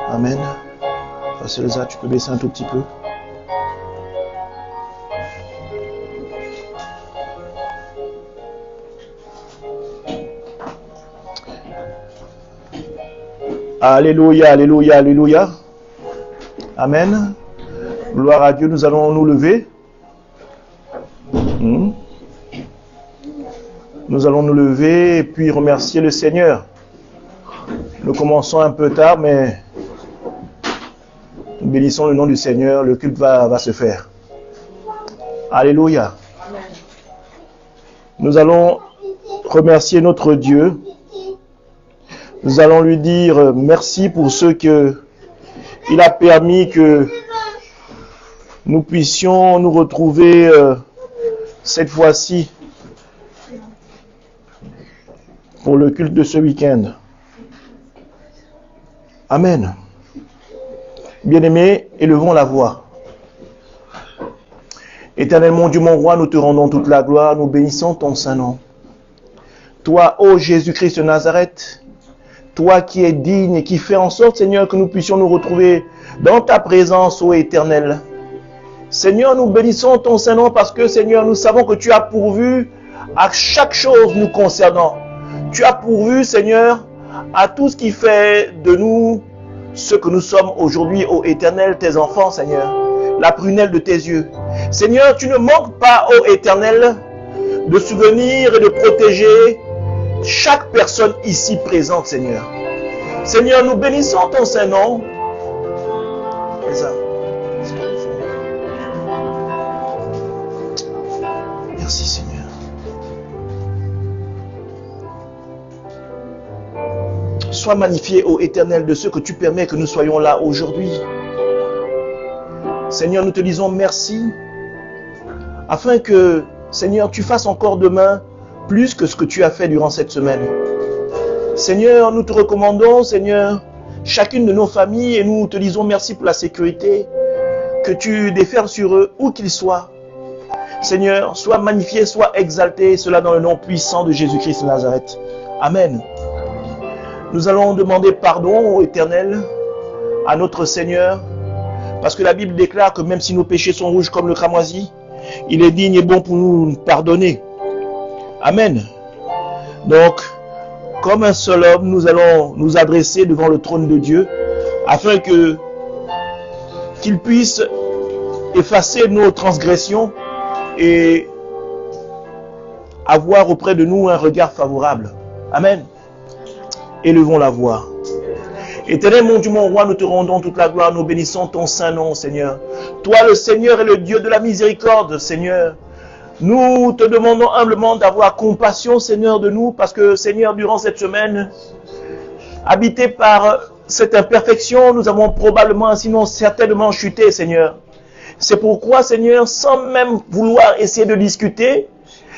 Amen. Pasteur Leza, tu peux baisser un tout petit peu. Alléluia, alléluia, alléluia. Amen. Gloire à Dieu, nous allons nous lever. Nous allons nous lever et puis remercier le Seigneur. Nous commençons un peu tard, mais nous bénissons le nom du Seigneur. Le culte va se faire. Alléluia. Nous allons remercier notre Dieu. Nous allons lui dire merci pour ce que il a permis que nous puissions nous retrouver cette fois-ci pour le culte de ce week-end. Amen. Bien-aimés, élevons la voix. Éternel mon Dieu, mon roi, nous te rendons toute la gloire, nous bénissons ton saint nom. Toi, ô Jésus-Christ de Nazareth, toi qui es digne et qui fais en sorte, Seigneur, que nous puissions nous retrouver dans ta présence, ô Éternel. Seigneur, nous bénissons ton saint nom parce que, Seigneur, nous savons que tu as pourvu à chaque chose nous concernant. Tu as pourvu, Seigneur, à tout ce qui fait de nous ce que nous sommes aujourd'hui, ô Éternel, tes enfants, Seigneur, la prunelle de tes yeux. Seigneur, tu ne manques pas, ô Éternel, de souvenir et de protéger chaque personne ici présente, Seigneur. Seigneur, nous bénissons ton Saint-Nom. Merci, Seigneur. Sois magnifié, ô Éternel, de ce que tu permets que nous soyons là aujourd'hui. Seigneur, nous te disons merci, afin que, Seigneur, tu fasses encore demain plus que ce que tu as fait durant cette semaine. Seigneur, nous te recommandons, Seigneur, chacune de nos familles et nous te disons merci pour la sécurité que tu déferles sur eux, où qu'ils soient. Seigneur, sois magnifié, sois exalté, cela dans le nom puissant de Jésus-Christ de Nazareth. Amen. Nous allons demander pardon au Éternel, à notre Seigneur, parce que la Bible déclare que même si nos péchés sont rouges comme le cramoisi, il est digne et bon pour nous pardonner. Amen. Donc, comme un seul homme, nous allons nous adresser devant le trône de Dieu, afin qu'il puisse effacer nos transgressions et avoir auprès de nous un regard favorable. Amen. Élevons la voix. Éternel mon Dieu, mon roi, nous te rendons toute la gloire, nous bénissons ton saint nom, Seigneur. Toi, le Seigneur, est le Dieu de la miséricorde, Seigneur. Nous te demandons humblement d'avoir compassion, Seigneur, de nous, parce que, Seigneur, durant cette semaine, habité par cette imperfection, nous avons probablement, sinon certainement chuté, Seigneur. C'est pourquoi, Seigneur, sans même vouloir essayer de discuter,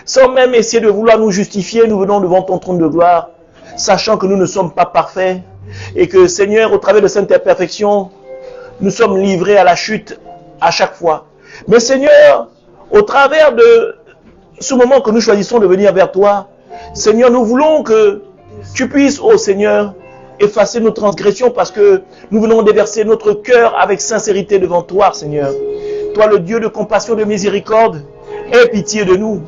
sans même essayer de vouloir nous justifier, nous venons devant ton trône de gloire, sachant que nous ne sommes pas parfaits, et que, Seigneur, au travers de cette imperfection, nous sommes livrés à la chute à chaque fois. Mais, Seigneur, au travers de ce moment que nous choisissons de venir vers toi, Seigneur, nous voulons que tu puisses, ô Seigneur, effacer nos transgressions parce que nous venons déverser notre cœur avec sincérité devant toi, Seigneur. Toi, le Dieu de compassion, de miséricorde, aie pitié de nous.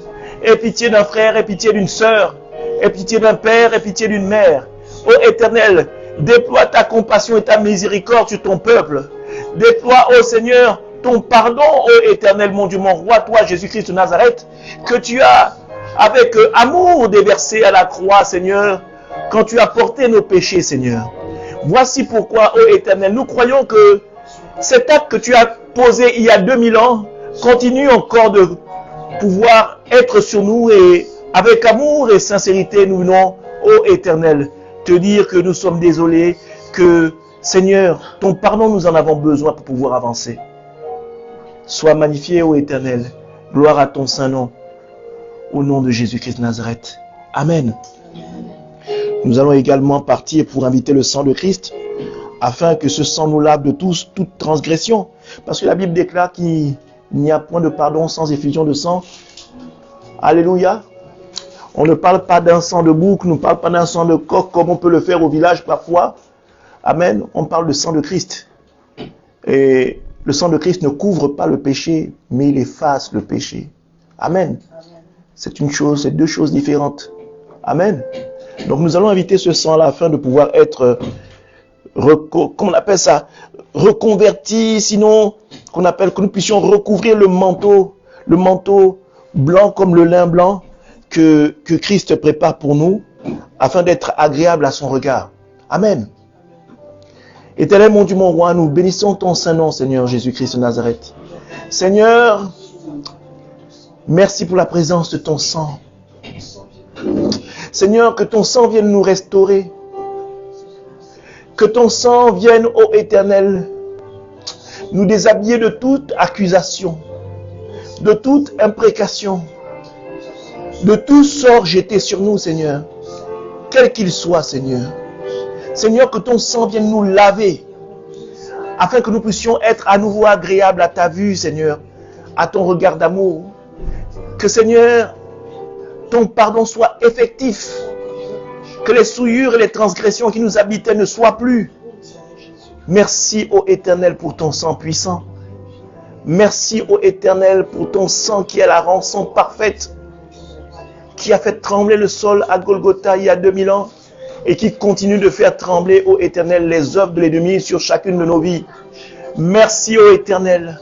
Aie pitié d'un frère, aie pitié d'une sœur, aie pitié d'un père, aie pitié d'une mère. Ô Éternel, déploie ta compassion et ta miséricorde sur ton peuple. Déploie, ô Seigneur, ton pardon, ô Éternel, mon Dieu, mon roi, toi, Jésus-Christ de Nazareth, que tu as, avec amour, déversé à la croix, Seigneur, quand tu as porté nos péchés, Seigneur. Voici pourquoi, ô Éternel, nous croyons que cet acte que tu as posé il y a 2000 ans continue encore de pouvoir être sur nous et avec amour et sincérité, nous venons, ô Éternel, te dire que nous sommes désolés, que, Seigneur, ton pardon, nous en avons besoin pour pouvoir avancer. Sois magnifié, ô Éternel. Gloire à ton saint nom. Au nom de Jésus-Christ de Nazareth. Amen. Nous allons également partir pour inviter le sang de Christ, afin que ce sang nous lave de toute transgression. Parce que la Bible déclare qu'il n'y a point de pardon sans effusion de sang. Alléluia. On ne parle pas d'un sang de bouc, on ne parle pas d'un sang de coq comme on peut le faire au village parfois. Amen. On parle du sang de Christ. Et le sang de Christ ne couvre pas le péché, mais il efface le péché. Amen. C'est une chose, c'est deux choses différentes. Amen. Donc nous allons inviter ce sang-là afin de pouvoir être, comment on appelle ça, reconverti, sinon que nous puissions recouvrir le manteau blanc comme le lin blanc que Christ prépare pour nous, afin d'être agréable à son regard. Amen. Éternel mon Dieu, mon roi, nous bénissons ton saint nom, Seigneur Jésus-Christ de Nazareth. Seigneur, merci pour la présence de ton sang. Seigneur, que ton sang vienne nous restaurer. Que ton sang vienne, ô Éternel, nous déshabiller de toute accusation, de toute imprécation, de tout sort jeté sur nous, Seigneur, quel qu'il soit, Seigneur. Seigneur, que ton sang vienne nous laver, afin que nous puissions être à nouveau agréables à ta vue, Seigneur, à ton regard d'amour. Que, Seigneur, ton pardon soit effectif, que les souillures et les transgressions qui nous habitaient ne soient plus. Merci, ô Éternel, pour ton sang puissant. Merci, ô Éternel, pour ton sang qui est la rançon parfaite, qui a fait trembler le sol à Golgotha il y a 2000 ans, et qui continue de faire trembler, ô Éternel, les œuvres de l'ennemi sur chacune de nos vies. Merci, ô Éternel.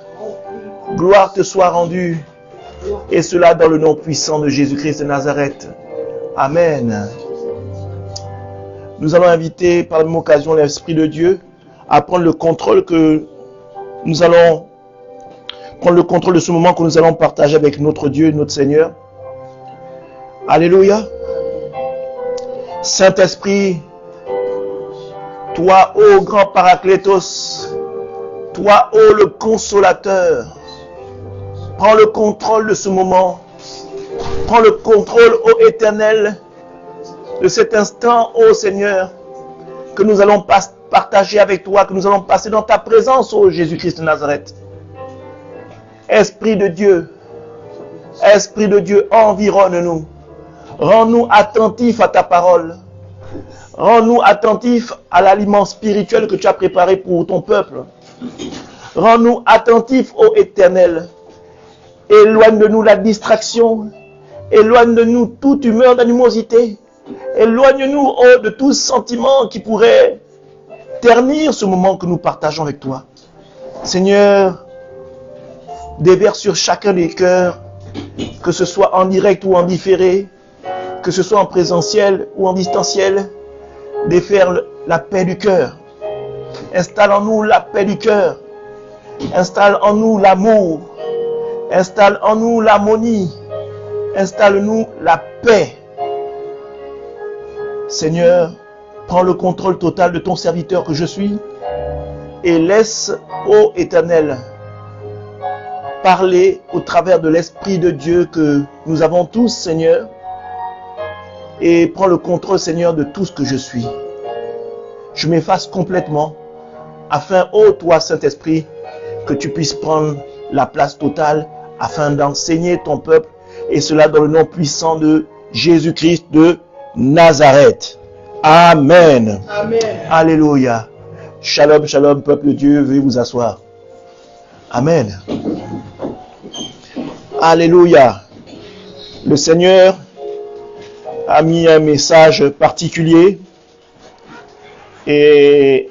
Gloire te soit rendue. Et cela dans le nom puissant de Jésus-Christ de Nazareth. Amen. Nous allons inviter par la même occasion l'Esprit de Dieu à prendre le contrôle de ce moment que nous allons partager avec notre Dieu, notre Seigneur. Alléluia. Saint-Esprit, toi, ô grand Paraclétos, toi, ô le consolateur, prends le contrôle de ce moment. Prends le contrôle, ô Éternel, de cet instant, ô Seigneur, que nous allons partager avec toi, que nous allons passer dans ta présence, ô Jésus-Christ de Nazareth. Esprit de Dieu, environne-nous. Rends-nous attentifs à ta parole. Rends-nous attentifs à l'aliment spirituel que tu as préparé pour ton peuple. Rends-nous attentifs, ô Éternel. Éloigne de nous la distraction. Éloigne de nous toute humeur d'animosité. Éloigne-nous, ô, de tout sentiment qui pourrait ternir ce moment que nous partageons avec toi. Seigneur, déverse sur chacun des cœurs, que ce soit en direct ou en différé, que ce soit en présentiel ou en distanciel, défaire la paix du cœur. Installe en nous la paix du cœur. Installe en nous l'amour. Installe en nous l'harmonie. Installe-nous la paix. Seigneur, prends le contrôle total de ton serviteur que je suis et laisse, ô Éternel, parler au travers de l'Esprit de Dieu que nous avons tous, Seigneur, et prends le contrôle, Seigneur, de tout ce que je suis. Je m'efface complètement afin, ô toi, Saint-Esprit, que tu puisses prendre la place totale afin d'enseigner ton peuple, et cela dans le nom puissant de Jésus-Christ de Nazareth. Amen. Amen. Alléluia. Shalom, shalom, peuple de Dieu, veuillez vous asseoir. Amen. Alléluia. Le Seigneur a mis un message particulier et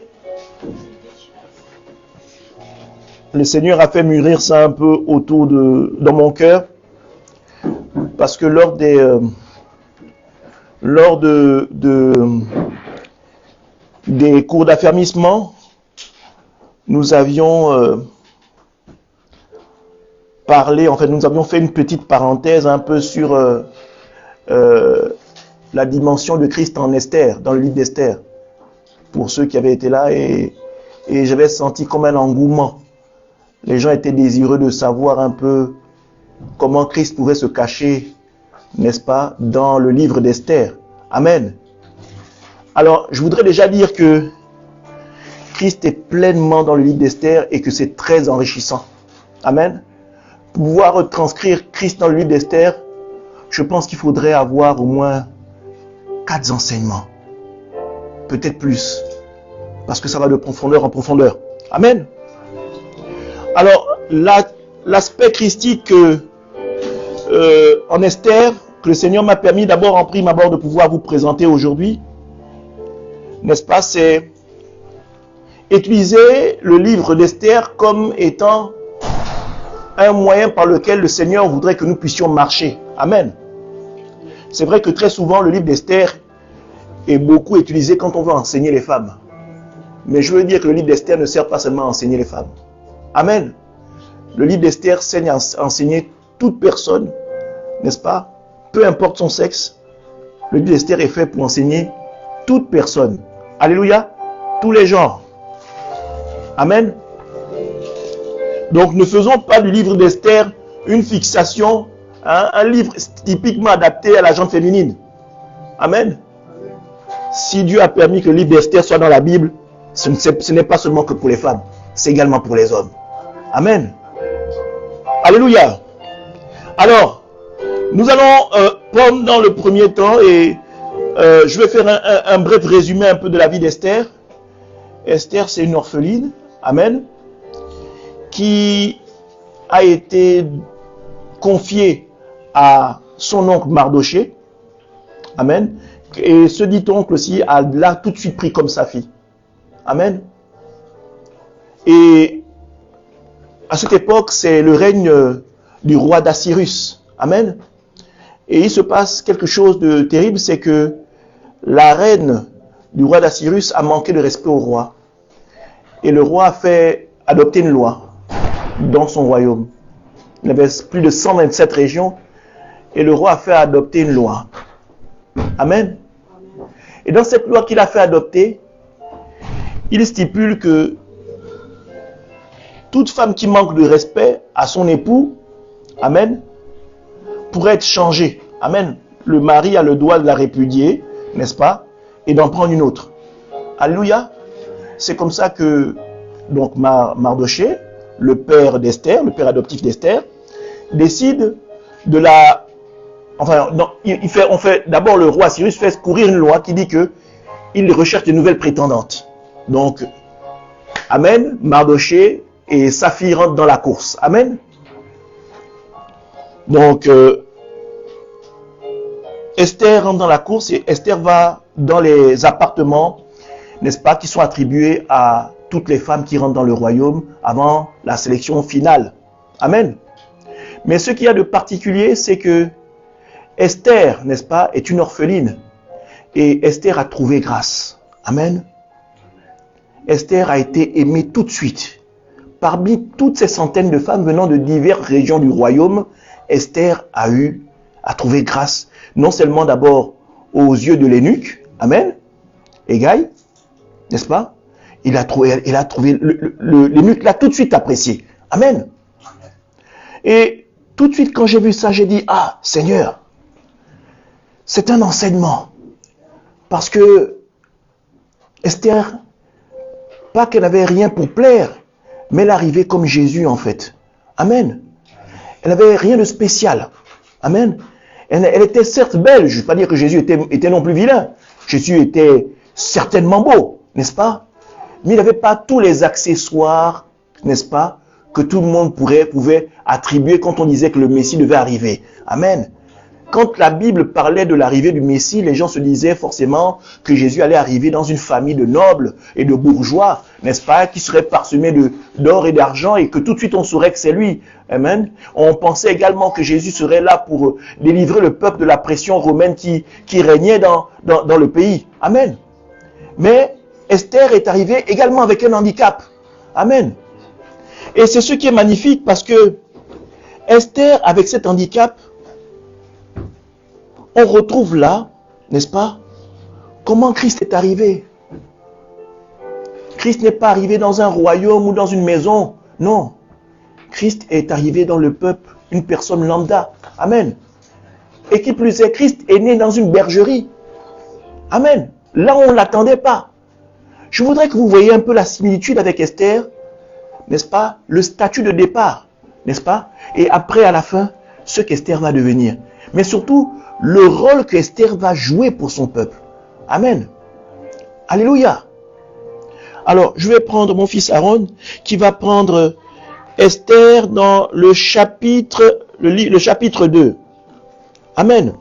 le Seigneur a fait mûrir ça un peu dans mon cœur, parce que lors des cours d'affermissement, nous avions nous avions fait une petite parenthèse un peu sur la dimension de Christ en Esther, dans le livre d'Esther, pour ceux qui avaient été là, et j'avais senti comme un engouement. Les gens étaient désireux de savoir un peu comment Christ pouvait se cacher, n'est-ce pas, dans le livre d'Esther. Amen. Alors, je voudrais déjà dire que Christ est pleinement dans le livre d'Esther et que c'est très enrichissant. Amen. Pour pouvoir retranscrire Christ dans le livre d'Esther, je pense qu'il faudrait avoir au moins 4 enseignements. Peut-être plus. Parce que ça va de profondeur en profondeur. Amen. Alors, l'aspect christique en Esther, que le Seigneur m'a permis d'abord en prime abord de pouvoir vous présenter aujourd'hui, n'est-ce pas, c'est utiliser le livre d'Esther comme étant un moyen par lequel le Seigneur voudrait que nous puissions marcher. Amen. C'est vrai que très souvent, le livre d'Esther est beaucoup utilisé quand on veut enseigner les femmes. Mais je veux dire que le livre d'Esther ne sert pas seulement à enseigner les femmes. Amen. Le livre d'Esther sert à enseigner toute personne, n'est-ce pas? Peu importe son sexe, le livre d'Esther est fait pour enseigner toute personne. Alléluia. Tous les genres. Amen. Donc ne faisons pas du livre d'Esther une fixation, hein, un livre typiquement adapté à la gente féminine. Amen. Si Dieu a permis que le livre d'Esther soit dans la Bible, ce n'est pas seulement que pour les femmes, c'est également pour les hommes. Amen. Alléluia. Alors, nous allons prendre dans le premier temps et je vais faire un bref résumé un peu de la vie d'Esther. Esther, c'est une orpheline. Amen. Qui a été confiée à son oncle Mardoché. Amen. Et ce dit oncle aussi l'a tout de suite pris comme sa fille. Amen. Et à cette époque, c'est le règne du roi d'Assyrus. Amen. Et il se passe quelque chose de terrible, c'est que la reine du roi d'Assyrus a manqué de respect au roi. Et le roi a fait adopter une loi dans son royaume. Il y avait plus de 127 régions et le roi a fait adopter une loi. Amen. Et dans cette loi qu'il a fait adopter, il stipule que toute femme qui manque de respect à son époux, amen, pourrait être changée. Amen. Le mari a le droit de la répudier, n'est-ce pas, et d'en prendre une autre. Alléluia. C'est comme ça que donc Mardoché, le père d'Esther, le père adoptif d'Esther, décide de la... Enfin, non, d'abord le roi Cyrus fait courir une loi qui dit que il recherche de nouvelles prétendantes. Donc, amen, Mardoché et sa fille rentrent dans la course. Amen. Donc, Esther rentre dans la course et Esther va dans les appartements, n'est-ce pas, qui sont attribués à toutes les femmes qui rentrent dans le royaume avant la sélection finale. Amen. Mais ce qu'il y a de particulier, c'est que Esther, n'est-ce pas, est une orpheline. Et Esther a trouvé grâce. Amen. Esther a été aimée tout de suite. Parmi toutes ces centaines de femmes venant de diverses régions du royaume, Esther a trouvé grâce, non seulement d'abord aux yeux de l'eunuque, amen, Hégai, n'est-ce pas? Il a trouvé l'eunuque l'a tout de suite apprécié. Amen. Et tout de suite, quand j'ai vu ça, j'ai dit, ah, Seigneur, c'est un enseignement. Parce que Esther, pas qu'elle n'avait rien pour plaire, mais elle arrivait comme Jésus, en fait. Amen. Elle n'avait rien de spécial. Amen. Elle était certes belle. Je ne veux pas dire que Jésus était non plus vilain. Jésus était certainement beau, n'est-ce pas? Mais il n'avait pas tous les accessoires, n'est-ce pas, que tout le monde pouvait attribuer quand on disait que le Messie devait arriver. Amen. Quand la Bible parlait de l'arrivée du Messie, les gens se disaient forcément que Jésus allait arriver dans une famille de nobles et de bourgeois, n'est-ce pas, qui serait parsemé d'or et d'argent et que tout de suite on saurait que c'est lui. Amen. On pensait également que Jésus serait là pour délivrer le peuple de la pression romaine qui régnait dans le pays. Amen. Mais Esther est arrivée également avec un handicap. Amen. Et c'est ce qui est magnifique parce que Esther, avec cet handicap, on retrouve là, n'est-ce pas, comment Christ est arrivé. Christ n'est pas arrivé dans un royaume ou dans une maison. Non. Christ est arrivé dans le peuple, une personne lambda. Amen. Et qui plus est, Christ est né dans une bergerie. Amen. Là où on ne l'attendait pas. Je voudrais que vous voyiez un peu la similitude avec Esther, n'est-ce pas? Le statut de départ, n'est-ce pas? Et après, à la fin, ce qu'Esther va devenir. Mais surtout, le rôle qu'Esther va jouer pour son peuple. Amen. Alléluia. Alors, je vais prendre mon fils Aaron, qui va prendre Esther dans le chapitre 2. Amen.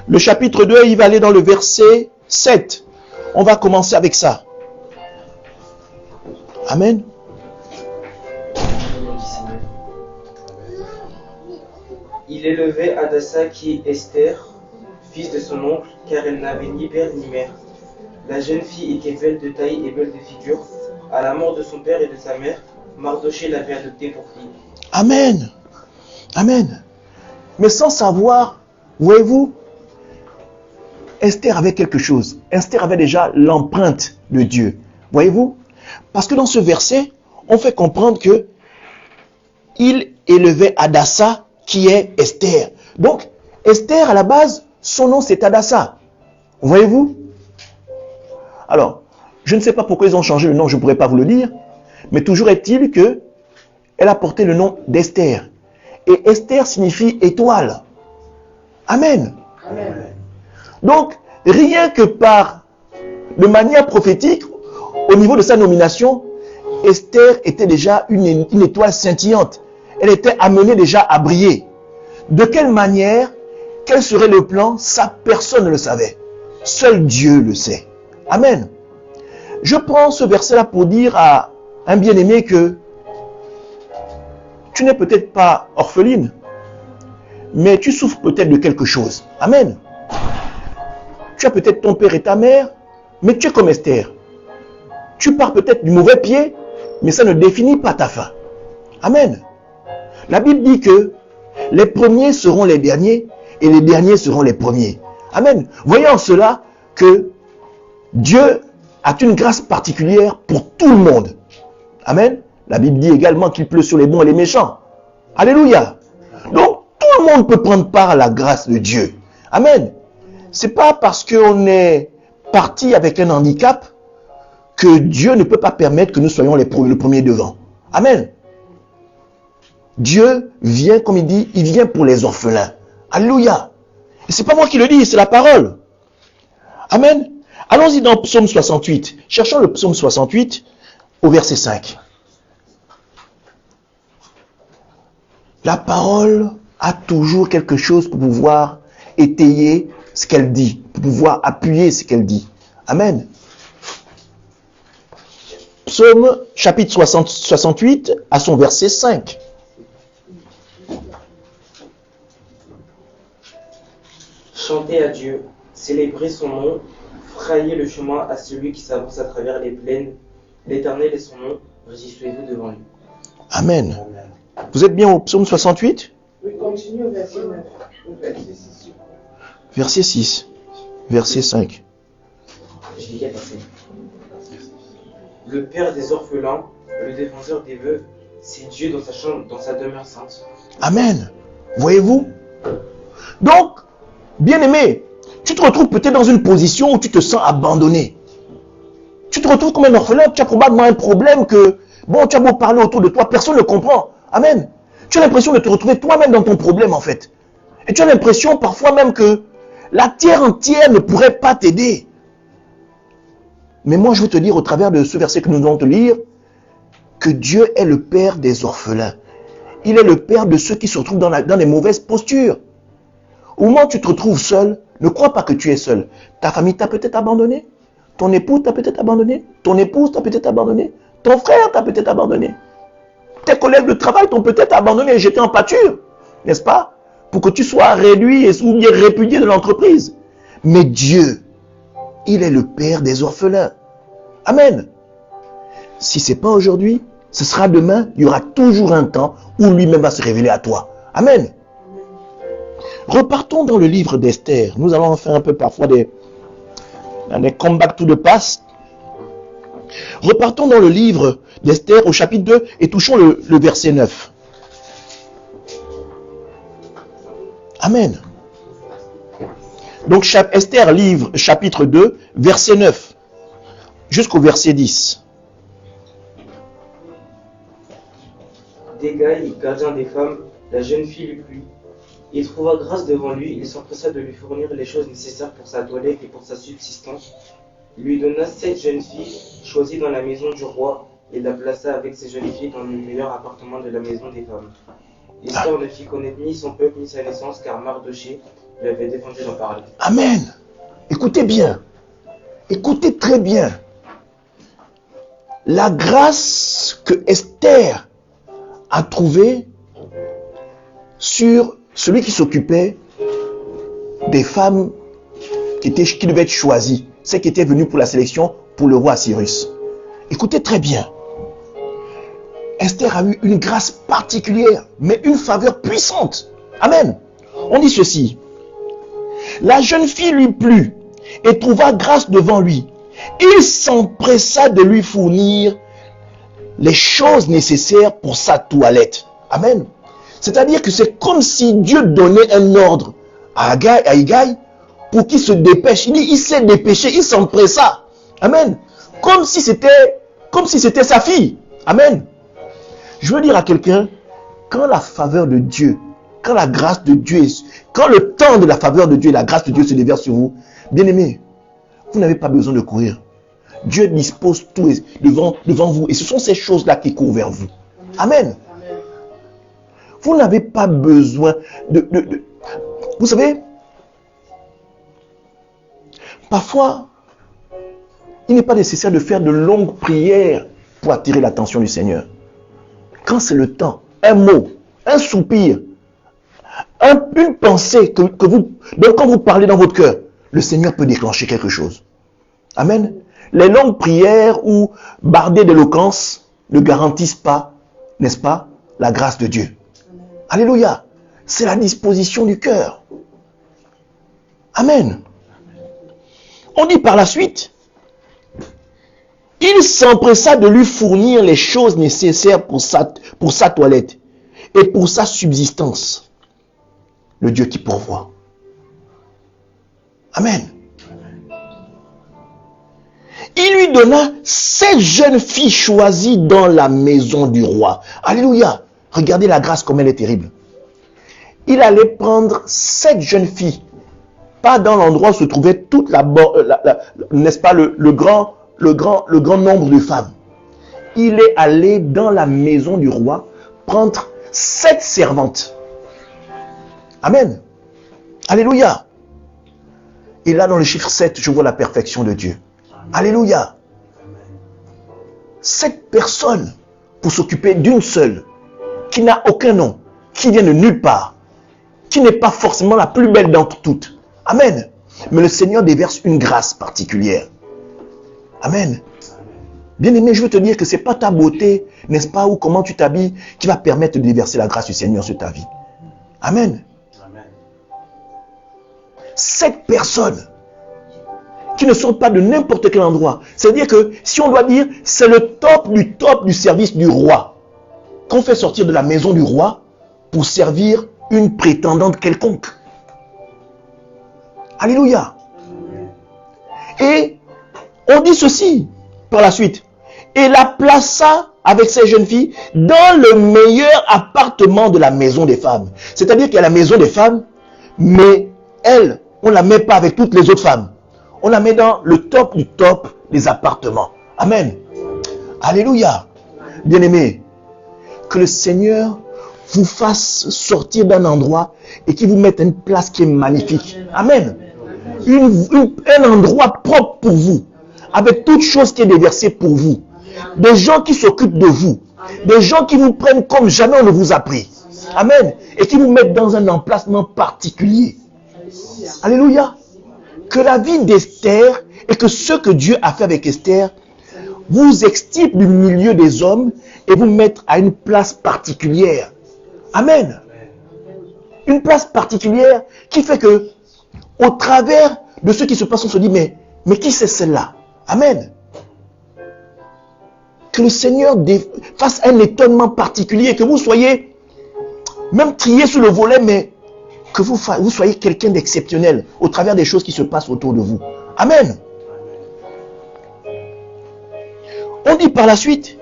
Le chapitre 2, il va aller dans le verset 7. On va commencer avec ça. Amen. Il élevait Hadassa qui est Esther, fils de son oncle, car elle n'avait ni père ni mère. La jeune fille était belle de taille et belle de figure. À la mort de son père et de sa mère, Mardoché l'avait adoptée pour fille. Amen. Amen. Mais sans savoir, voyez-vous, Esther avait quelque chose. Esther avait déjà l'empreinte de Dieu. Voyez-vous? Parce que dans ce verset, on fait comprendre que il élevait Hadassa qui est Esther. Donc, Esther, à la base, son nom c'est Hadassa. Voyez-vous? Alors, je ne sais pas pourquoi ils ont changé le nom, je ne pourrais pas vous le dire, mais toujours est-il que elle a porté le nom d'Esther. Et Esther signifie étoile. Amen. Amen. Donc, rien que de manière prophétique, au niveau de sa nomination, Esther était déjà une étoile scintillante. Elle était amenée déjà à briller. De quelle manière, quel serait le plan, ça personne ne le savait. Seul Dieu le sait. Amen. Je prends ce verset-là pour dire à un bien-aimé que tu n'es peut-être pas orpheline, mais tu souffres peut-être de quelque chose. Amen. Tu as peut-être ton père et ta mère, mais tu es comme Esther. Tu pars peut-être du mauvais pied, mais ça ne définit pas ta fin. Amen. La Bible dit que les premiers seront les derniers et les derniers seront les premiers. Amen. Voyons cela que Dieu a une grâce particulière pour tout le monde. Amen. La Bible dit également qu'il pleut sur les bons et les méchants. Alléluia. Donc, tout le monde peut prendre part à la grâce de Dieu. Amen. C'est pas parce qu'on est parti avec un handicap que Dieu ne peut pas permettre que nous soyons le premier devant. Amen. Dieu vient, comme il dit, il vient pour les orphelins. Alléluia. Et c'est pas moi qui le dis, c'est la parole. Amen. Allons-y dans Psaume 68. Cherchons le Psaume 68 au verset 5. La parole a toujours quelque chose pour pouvoir étayer ce qu'elle dit, pour pouvoir appuyer ce qu'elle dit. Amen. Psaume chapitre 68 à son verset 5. Chantez à Dieu, célébrez son nom, frayez le chemin à celui qui s'avance à travers les plaines. L'Éternel est son nom, réjouissez-vous devant lui. Amen. Vous êtes bien au psaume 68? Oui, continue au verset 9, au verset 6. Verset 6, verset 5. Je l'ai passé. Le Père des orphelins, le défenseur des veuves, c'est Dieu dans sa chambre, dans sa demeure sainte. Amen. Voyez-vous? Donc, bien-aimé, tu te retrouves peut-être dans une position où tu te sens abandonné. Tu te retrouves comme un orphelin, tu as probablement un problème que, bon, tu as beau parler autour de toi, personne ne comprend. Amen. Tu as l'impression de te retrouver toi-même dans ton problème en fait. Et tu as l'impression parfois même que la terre entière ne pourrait pas t'aider. Mais moi je veux te dire au travers de ce verset que nous allons te lire, que Dieu est le Père des orphelins. Il est le Père de ceux qui se retrouvent dans les mauvaises postures. Au moment où tu te retrouves seul, ne crois pas que tu es seul. Ta famille t'a peut-être abandonné. Ton épouse t'a peut-être abandonné. Ton épouse t'a peut-être abandonné. Ton frère t'a peut-être abandonné. Tes collègues de travail t'ont peut-être abandonné et jeté en pâture. N'est-ce pas? Pour que tu sois réduit ou bien répudié de l'entreprise. Mais Dieu, il est le Père des orphelins. Amen. Si ce n'est pas aujourd'hui, ce sera demain. Il y aura toujours un temps où lui-même va se révéler à toi. Amen. Repartons dans le livre d'Esther. Nous allons faire un peu parfois des comebacks to the past. Repartons dans le livre d'Esther au chapitre 2 et touchons le verset 9. Amen. Donc Esther livre chapitre 2, verset 9 jusqu'au verset 10. Dégaï, gardien des femmes, la jeune fille lui plut. Il trouva grâce devant lui, il s'empressa de lui fournir les choses nécessaires pour sa toilette et pour sa subsistance. Il lui donna 7 jeunes filles choisies dans la maison du roi et la plaça avec ces jeunes filles dans le meilleur appartement de la maison des femmes. Esther ne fit connaître ni son peuple ni sa naissance, car Mardoché lui avait défendu d'en parler. Amen. Écoutez bien. Écoutez très bien. La grâce que Esther a trouvée sur celui qui s'occupait des femmes qui devaient être choisies, celles qui étaient venues pour la sélection pour le roi Cyrus. Écoutez très bien. Esther a eu une grâce particulière, mais une faveur puissante. Amen. On dit ceci. La jeune fille lui plut et trouva grâce devant lui. Il s'empressa de lui fournir les choses nécessaires pour sa toilette. Amen. C'est-à-dire que c'est comme si Dieu donnait un ordre à Higaï pour qu'il se dépêche. Il s'est dépêché, il s'empressa. Amen. Comme si c'était sa fille. Amen. Je veux dire à quelqu'un, quand la faveur de Dieu, quand la grâce de Dieu, quand le temps de la faveur de Dieu et la grâce de Dieu se déverse sur vous, bien aimé, vous n'avez pas besoin de courir. Dieu dispose tout devant vous et ce sont ces choses-là qui courent vers vous. Amen. Vous n'avez pas besoin de... Vous savez, parfois, il n'est pas nécessaire de faire de longues prières pour attirer l'attention du Seigneur. Quand c'est le temps, un mot, un soupir, une pensée donc quand vous parlez dans votre cœur, le Seigneur peut déclencher quelque chose. Amen. Les longues prières ou bardées d'éloquence ne garantissent pas, n'est-ce pas, la grâce de Dieu. Alléluia. C'est la disposition du cœur. Amen. On dit par la suite, il s'empressa de lui fournir les choses nécessaires pour sa toilette et pour sa subsistance. Le Dieu qui pourvoit. Amen. Il lui donna 7 jeunes filles choisies dans la maison du roi. Alléluia. Regardez la grâce comme elle est terrible. Il allait prendre 7 jeunes filles. Pas dans l'endroit où se trouvait toute n'est-ce pas, le grand nombre de femmes. Il est allé dans la maison du roi prendre 7 servantes. Amen. Alléluia. Et là, dans le chiffre 7, je vois la perfection de Dieu. Alléluia. 7 personnes pour s'occuper d'une seule, qui n'a aucun nom, qui vient de nulle part, qui n'est pas forcément la plus belle d'entre toutes. Amen. Mais le Seigneur déverse une grâce particulière. Amen. Bien-aimé, je veux te dire que ce n'est pas ta beauté, n'est-ce pas, ou comment tu t'habilles, qui va permettre de déverser la grâce du Seigneur sur ta vie. Amen. 7 personnes qui ne sont pas de n'importe quel endroit. C'est-à-dire que, si on doit dire, c'est le top du service du roi, qu'on fait sortir de la maison du roi pour servir une prétendante quelconque. Alléluia. Et on dit ceci par la suite. Et la plaça avec ces jeunes filles dans le meilleur appartement de la maison des femmes. C'est-à-dire qu'il y a la maison des femmes, mais elle, on ne la met pas avec toutes les autres femmes. On la met dans le top du top des appartements. Amen. Alléluia. Bien-aimés, que le Seigneur vous fasse sortir d'un endroit et qu'il vous mette une place qui est magnifique. Amen. Un endroit propre pour vous, avec toute chose qui est déversée pour vous. Des gens qui s'occupent de vous. Des gens qui vous prennent comme jamais on ne vous a pris. Amen. Et qui vous mettent dans un emplacement particulier. Alléluia. Que la vie d'Esther et que ce que Dieu a fait avec Esther vous extirpe du milieu des hommes et vous mettre à une place particulière. Amen. Une place particulière qui fait que, au travers de ce qui se passe, on se dit, mais qui c'est celle-là? Amen. Que le Seigneur fasse un étonnement particulier, que vous soyez même trié sous le volet, mais que vous soyez quelqu'un d'exceptionnel au travers des choses qui se passent autour de vous. Amen. On dit par la suite,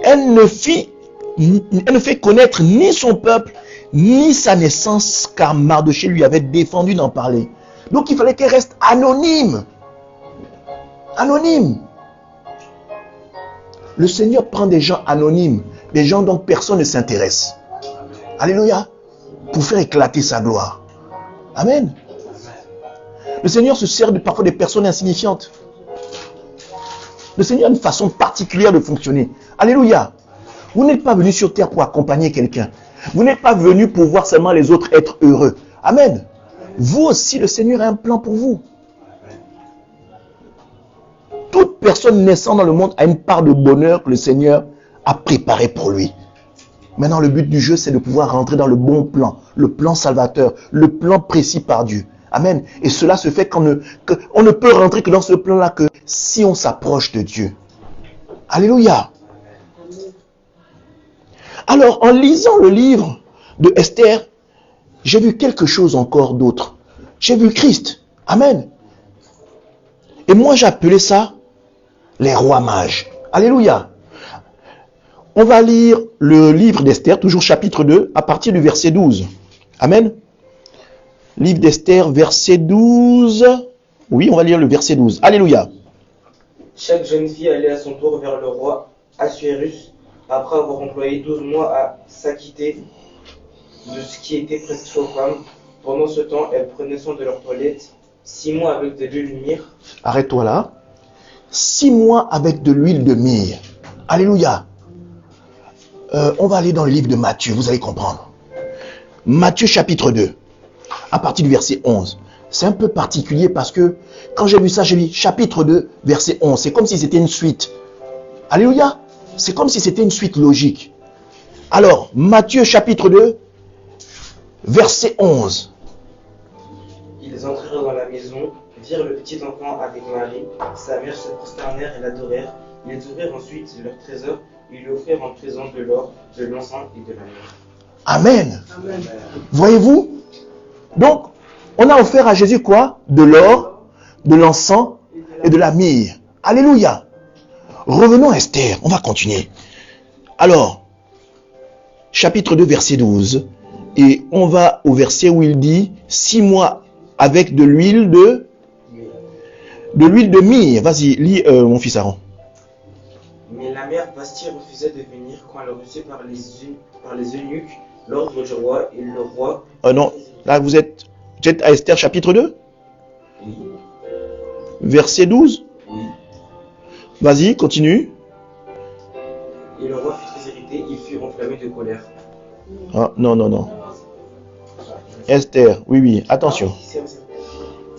elle ne fait connaître ni son peuple, ni sa naissance, car Mardoché lui avait défendu d'en parler. Donc il fallait qu'elle reste anonyme. Anonymes. Le Seigneur prend des gens anonymes, des gens dont personne ne s'intéresse. Alléluia. Pour faire éclater sa gloire. Amen. Le Seigneur se sert parfois des personnes insignifiantes. Le Seigneur a une façon particulière de fonctionner. Alléluia. Vous n'êtes pas venu sur terre pour accompagner quelqu'un. Vous n'êtes pas venu pour voir seulement les autres être heureux. Amen. Vous aussi, le Seigneur a un plan pour vous. Toute personne naissant dans le monde a une part de bonheur que le Seigneur a préparé pour lui. Maintenant, le but du jeu, c'est de pouvoir rentrer dans le bon plan, le plan salvateur, le plan précis par Dieu. Amen. Et cela se fait qu'on ne peut rentrer que dans ce plan-là que si on s'approche de Dieu. Alléluia. Alors, en lisant le livre de Esther, j'ai vu quelque chose encore d'autre. J'ai vu Christ. Amen. Et moi, j'appelais ça les rois mages. Alléluia. On va lire le livre d'Esther, toujours chapitre 2, à partir du verset 12. Amen. Livre d'Esther, verset 12. Oui, on va lire le verset 12. Alléluia. Chaque jeune fille allait à son tour vers le roi Assuérus, après avoir employé 12 mois à s'acquitter de ce qui était prescrit aux femmes. Pendant ce temps, elles prenaient soin de leur toilette, 6 mois avec de l'huile de myrrhe. Arrête-toi là. 6 mois avec de l'huile de myrrhe. Alléluia. On va aller dans le livre de Matthieu, vous allez comprendre. Matthieu chapitre 2, à partir du verset 11. C'est un peu particulier parce que quand j'ai vu ça, j'ai dit chapitre 2, verset 11. C'est comme si c'était une suite. Alléluia. C'est comme si c'était une suite logique. Alors, Matthieu chapitre 2, verset 11. Ils entrèrent dans la maison, virent le petit enfant avec Marie. Sa mère se prosternèrent et l'adorèrent. Ils ouvrirent ensuite leur trésor. Ils lui offrirent en présent de l'or, de l'encens et de la myrrhe. Amen. Amen. Voyez-vous? Donc, on a offert à Jésus quoi? De l'or, de l'encens et de la myrrhe. Alléluia. Revenons à Esther. On va continuer. Alors, chapitre 2, verset 12. Et on va au verset où il dit 6 mois avec de l'huile de myrrhe. Vas-y, lis mon fils Aaron. Mais la mère Vasthi refusait de venir quand elle reçut par les eunuques l'ordre du roi et le roi. Non, là vous êtes à Esther chapitre 2? Oui. Verset 12? Oui. Vas-y, continue. Et le roi fut très irrité, il fut enflammé de colère. Ah, non. Esther, oui, attention.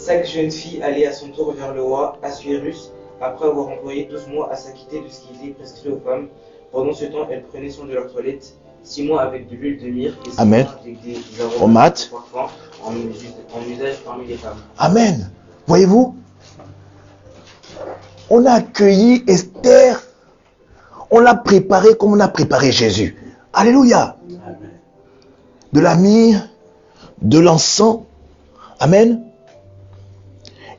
Chaque jeune fille allait à son tour vers le roi Assuérus, après avoir employé 12 mois à s'acquitter de ce qui était prescrit aux femmes. Pendant ce temps, elles prenaient soin de leur toilette, 6 mois avec de l'huile de myrrhe et 6 Amen. mois avec des aromates en usage parmi les femmes. Amen. Voyez-vous, on a accueilli Esther, on l'a préparé comme on a préparé Jésus. Alléluia. Amen. De la myrrhe, de l'encens, amen,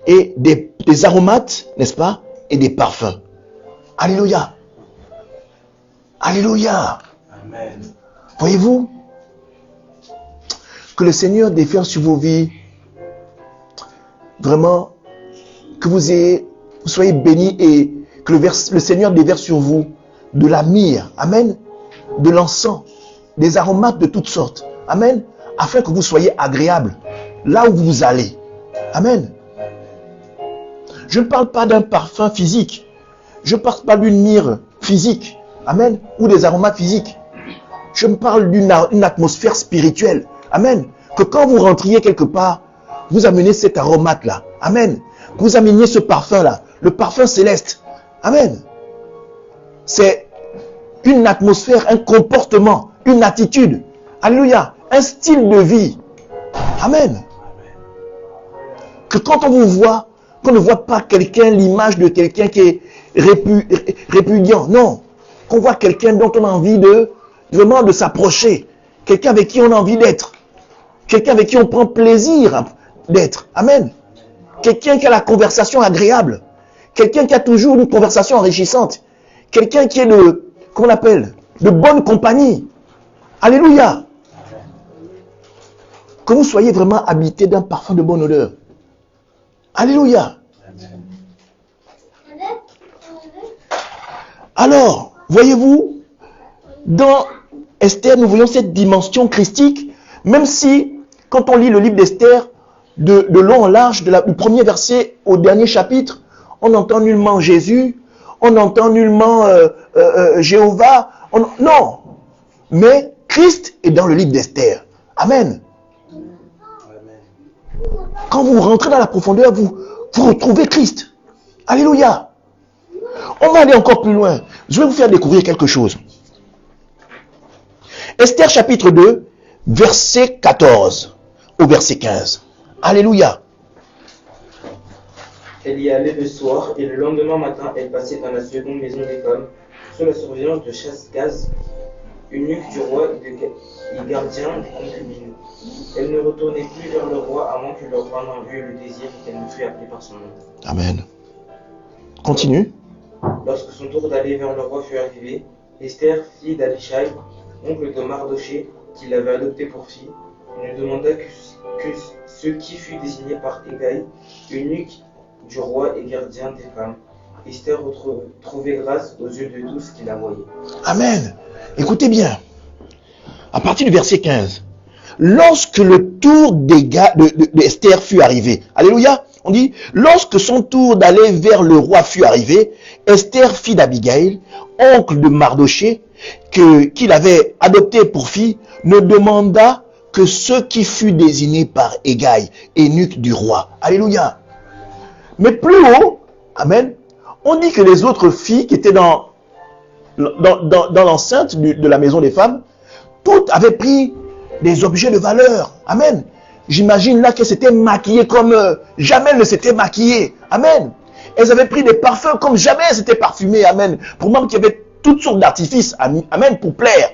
et des aromates, n'est-ce pas, et des parfums. Alléluia. Alléluia. Amen. Voyez-vous, que le Seigneur déferle sur vos vies, vraiment, que vous soyez bénis et que le Seigneur déverse sur vous de la myrrhe, amen, de l'encens, des aromates de toutes sortes, amen, afin que vous soyez agréables là où vous allez, amen. Je ne parle pas d'un parfum physique, je ne parle pas d'une myrrhe physique, amen, ou des aromates physiques. Je me parle d'une atmosphère spirituelle, amen, que quand vous rentriez quelque part, vous amenez cet aromate-là, amen, que vous ameniez ce parfum-là, le parfum céleste, amen. C'est une atmosphère, un comportement, une attitude, alléluia, un style de vie, amen. Que quand on vous voit, qu'on ne voit pas quelqu'un, l'image de quelqu'un qui est répugnant, non, qu'on voit quelqu'un dont on a envie vraiment de s'approcher, quelqu'un avec qui on a envie d'être, quelqu'un avec qui on prend plaisir d'être, amen. Quelqu'un qui a la conversation agréable, quelqu'un qui a toujours une conversation enrichissante, quelqu'un qui est de bonne compagnie, alléluia. Que vous soyez vraiment habité d'un parfum de bonne odeur, alléluia. Alors, voyez-vous, dans Esther, nous voyons cette dimension christique, même si, quand on lit le livre d'Esther, de long en large, du premier verset au dernier chapitre, on n'entend nullement Jésus, on n'entend nullement Jéhovah, non. Mais Christ est dans le livre d'Esther. Amen. Quand vous rentrez dans la profondeur, vous retrouvez Christ. Alléluia. On va aller encore plus loin. Je vais vous faire découvrir quelque chose. Esther chapitre 2, verset 14 au verset 15. Alléluia. Elle y allait le soir, et le lendemain matin, elle passait dans la seconde maison des femmes, sous la surveillance de Chasse-Gaz, eunuque du roi et gardien des concubines. Elle ne retournait plus vers le roi, à moins que le roi n'en eût le désir et qu'elle ne fût appelée par son nom. Amen. Continue. Lorsque son tour d'aller vers le roi fut arrivé, Esther, fille d'Abishai, oncle de Mardoché, qui l'avait adopté pour fille, ne demanda que ce qui fut désigné par Hégai, eunuque du roi et gardien des femmes. Esther trouvait grâce aux yeux de tous qui la voyaient. Amen. Écoutez bien. À partir du verset 15. Lorsque le tour d'Esther fut arrivé. Alléluia. On dit, lorsque son tour d'aller vers le roi fut arrivé, Esther, fille d'Abigaïl, oncle de Mardoché, qu'il avait adopté pour fille, ne demanda que ce qui fut désigné par Hégai, eunuque du roi. Alléluia. Mais plus haut, amen, on dit que les autres filles qui étaient dans l'enceinte de la maison des femmes, toutes avaient pris des objets de valeur. Amen. J'imagine là qu'elles s'étaient maquillées comme jamais elles ne s'étaient maquillées. Amen. Elles avaient pris des parfums comme jamais elles s'étaient parfumées. Amen. Pour moi qui avait toutes sortes d'artifices. Amen. Pour plaire.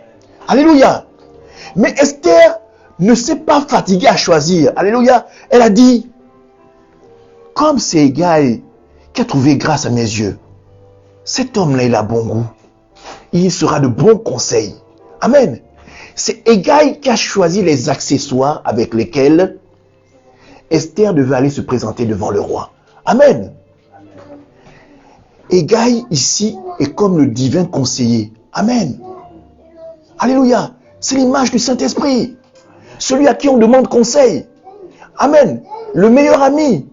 Alléluia. Mais Esther ne s'est pas fatiguée à choisir. Alléluia. Elle a dit, comme c'est Hégai qui a trouvé grâce à mes yeux, cet homme-là, il a bon goût. Il sera de bons conseils. Amen. C'est Hégai qui a choisi les accessoires avec lesquels Esther devait aller se présenter devant le roi. Amen. Hégai ici est comme le divin conseiller. Amen. Alléluia. C'est l'image du Saint-Esprit. Celui à qui on demande conseil. Amen. Le meilleur ami.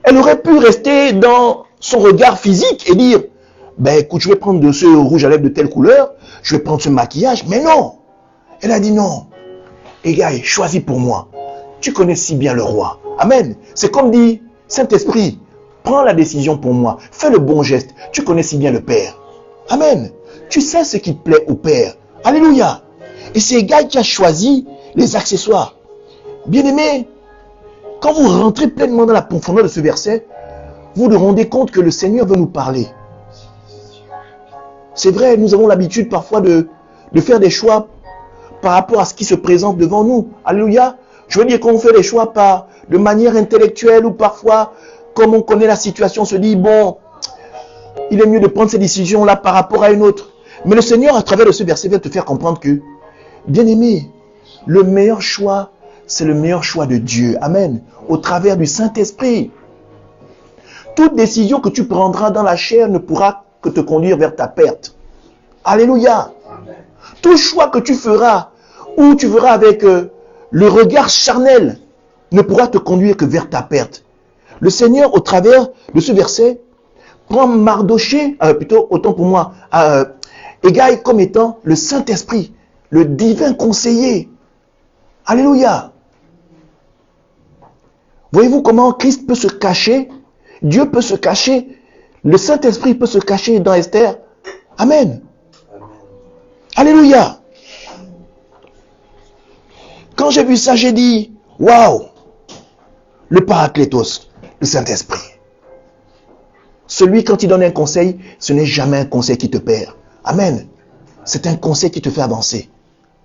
Elle aurait pu rester dans son regard physique et dire, ben écoute, je vais prendre de ce rouge à lèvres de telle couleur, je vais prendre ce maquillage, mais non. Elle a dit non. Hégai, choisis pour moi. Tu connais si bien le roi. Amen. C'est comme dit Saint-Esprit, prends la décision pour moi. Fais le bon geste. Tu connais si bien le Père. Amen. Tu sais ce qui plaît au Père. Alléluia. Et c'est Hégai qui a choisi les accessoires. Bien-aimés, quand vous rentrez pleinement dans la profondeur de ce verset, vous vous rendez compte que le Seigneur veut nous parler. C'est vrai, nous avons l'habitude parfois de faire des choix par rapport à ce qui se présente devant nous. Alléluia. Je veux dire qu'on fait des choix de manière intellectuelle ou parfois, comme on connaît la situation, on se dit, bon, il est mieux de prendre ces décisions-là par rapport à une autre. Mais le Seigneur, à travers de ce verset, va te faire comprendre que, bien aimé, le meilleur choix, c'est le meilleur choix de Dieu. Amen. Au travers du Saint-Esprit. Toute décision que tu prendras dans la chair ne pourra que te conduire vers ta perte. Alléluia. Tout choix que tu feras, ou tu feras avec le regard charnel, ne pourra te conduire que vers ta perte. Le Seigneur, au travers de ce verset, prend Mardoché, plutôt autant pour moi, Hégai comme étant le Saint-Esprit, le divin conseiller. Alléluia. Voyez-vous comment Christ peut se cacher, Dieu peut se cacher, le Saint-Esprit peut se cacher dans Esther. Amen. Alléluia. Quand j'ai vu ça, j'ai dit, waouh, le Paraclétos, le Saint-Esprit. Celui, quand il donne un conseil, ce n'est jamais un conseil qui te perd. Amen. C'est un conseil qui te fait avancer.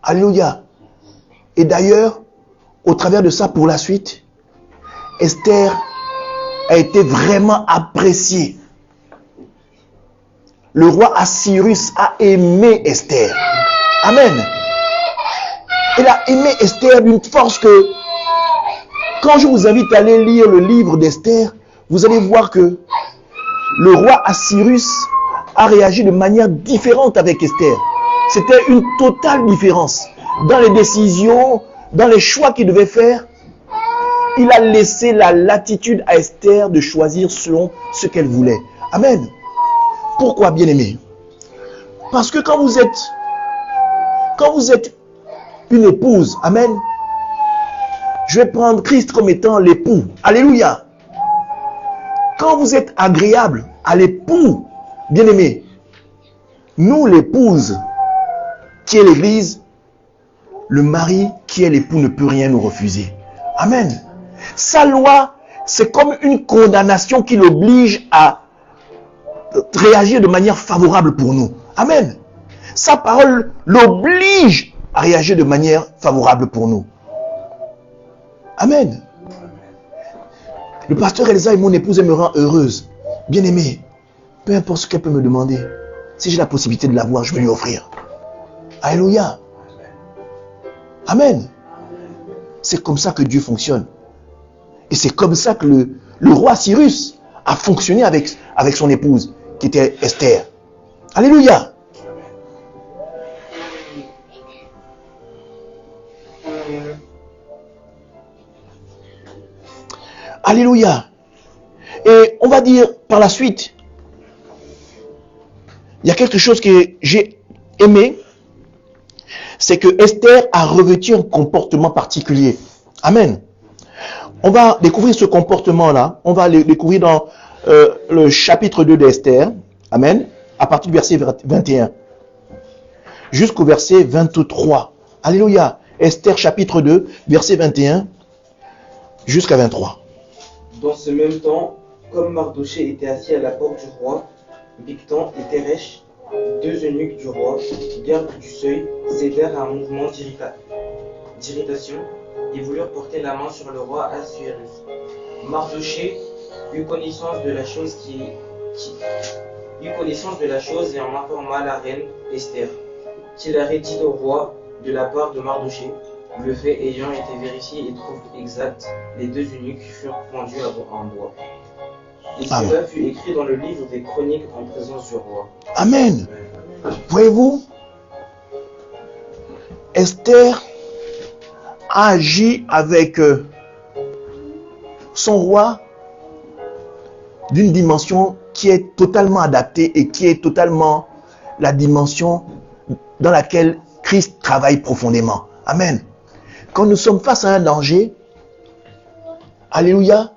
Alléluia. Et d'ailleurs, au travers de ça, pour la suite, Esther a été vraiment appréciée. Le roi Assyrus a aimé Esther. Amen. Il a aimé Esther d'une force que, quand je vous invite à aller lire le livre d'Esther, vous allez voir que le roi Assyrus a réagi de manière différente avec Esther. C'était une totale différence. Dans les décisions, dans les choix qu'il devait faire, il a laissé la latitude à Esther de choisir selon ce qu'elle voulait. Amen. Pourquoi, bien-aimé? Parce que quand vous êtes une épouse, amen, je vais prendre Christ comme étant l'époux. Alléluia. Quand vous êtes agréable à l'époux, bien-aimé, nous, l'épouse, qui est l'église, le mari, qui est l'époux, ne peut rien nous refuser. Amen. Sa loi, c'est comme une condamnation qui l'oblige à réagir de manière favorable pour nous. Amen. Sa parole l'oblige à réagir de manière favorable pour nous. Amen. Le pasteur Elsa et mon épouse me rend heureuse. Bien-aimée, peu importe ce qu'elle peut me demander, si j'ai la possibilité de l'avoir, je vais lui offrir. Alléluia. Amen. C'est comme ça que Dieu fonctionne. Et c'est comme ça que le roi Cyrus a fonctionné avec son épouse, qui était Esther. Alléluia. Alléluia. Et on va dire par la suite, il y a quelque chose que j'ai aimé, c'est que Esther a revêtu un comportement particulier. Amen. On va découvrir ce comportement-là. On va le découvrir dans le chapitre 2 d'Esther. Amen. À partir du verset 21 jusqu'au verset 23. Alléluia. Esther chapitre 2, verset 21 jusqu'à 23. Dans ce même temps, comme Mardoché était assis à la porte du roi, Bigtan et Teresh, deux eunuques du roi, gardes du seuil, cédèrent à un mouvement d'irritation et voulurent porter la main sur le roi Assuérus. Mardoché eut connaissance de la chose et en informa la reine Esther, qui la dit au roi de la part de Mardoché. Le fait ayant été vérifié et trouvé exact, les deux eunuques furent pendus en bois. Et cela fut écrit dans le livre des chroniques en présence du roi. Amen. Voyez-vous, Esther a agi avec son roi d'une dimension qui est totalement adaptée et qui est totalement la dimension dans laquelle Christ travaille profondément. Amen. Quand nous sommes face à un danger, alléluia,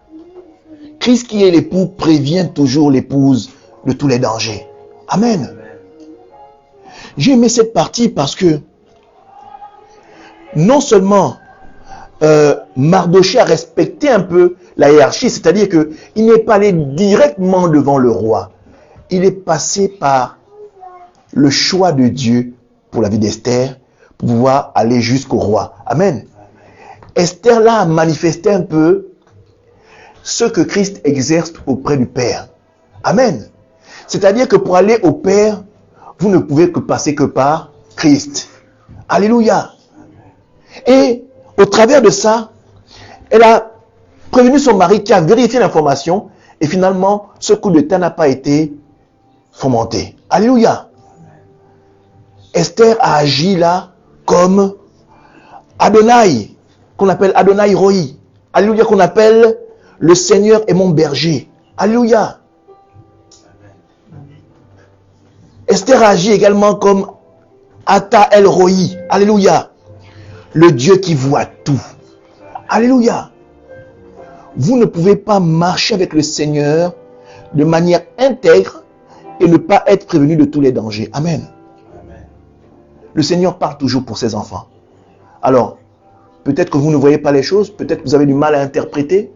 Christ qui est l'époux prévient toujours l'épouse de tous les dangers. Amen. J'ai aimé cette partie parce que non seulement Mardoché a respecté un peu la hiérarchie, c'est-à-dire qu'il n'est pas allé directement devant le roi. Il est passé par le choix de Dieu pour la vie d'Esther, pour pouvoir aller jusqu'au roi. Amen. Esther là a manifesté un peu ce que Christ exerce auprès du Père. Amen. C'est-à-dire que pour aller au Père, vous ne pouvez que passer que par Christ. Alléluia. Et au travers de ça, elle a prévenu son mari qui a vérifié l'information et finalement, ce coup d'état n'a pas été fomenté. Alléluia. Esther a agi là comme Adonai, qu'on appelle Adonai Roi. Alléluia, qu'on appelle le Seigneur est mon berger. Alléluia. Esther a agi également comme Ata El Roi. Alléluia. Le Dieu qui voit tout. Alléluia. Vous ne pouvez pas marcher avec le Seigneur de manière intègre et ne pas être prévenu de tous les dangers. Amen. Le Seigneur parle toujours pour ses enfants. Alors, peut-être que vous ne voyez pas les choses, peut-être que vous avez du mal à interpréter,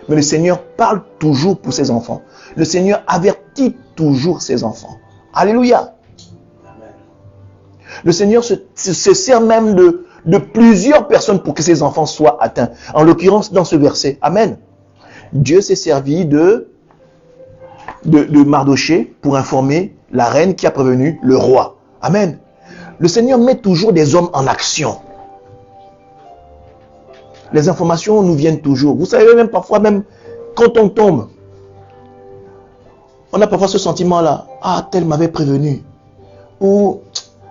mais le Seigneur parle toujours pour ses enfants. Le Seigneur avertit toujours ses enfants. Alléluia. Le Seigneur se sert même de plusieurs personnes pour que ses enfants soient atteints. En l'occurrence, dans ce verset. Amen. Dieu s'est servi de Mardoché pour informer la reine qui a prévenu le roi. Amen. Le Seigneur met toujours des hommes en action. Les informations nous viennent toujours. Vous savez, même parfois, même quand on tombe, On a parfois ce sentiment-là. Ah, tel m'avait prévenu. Ou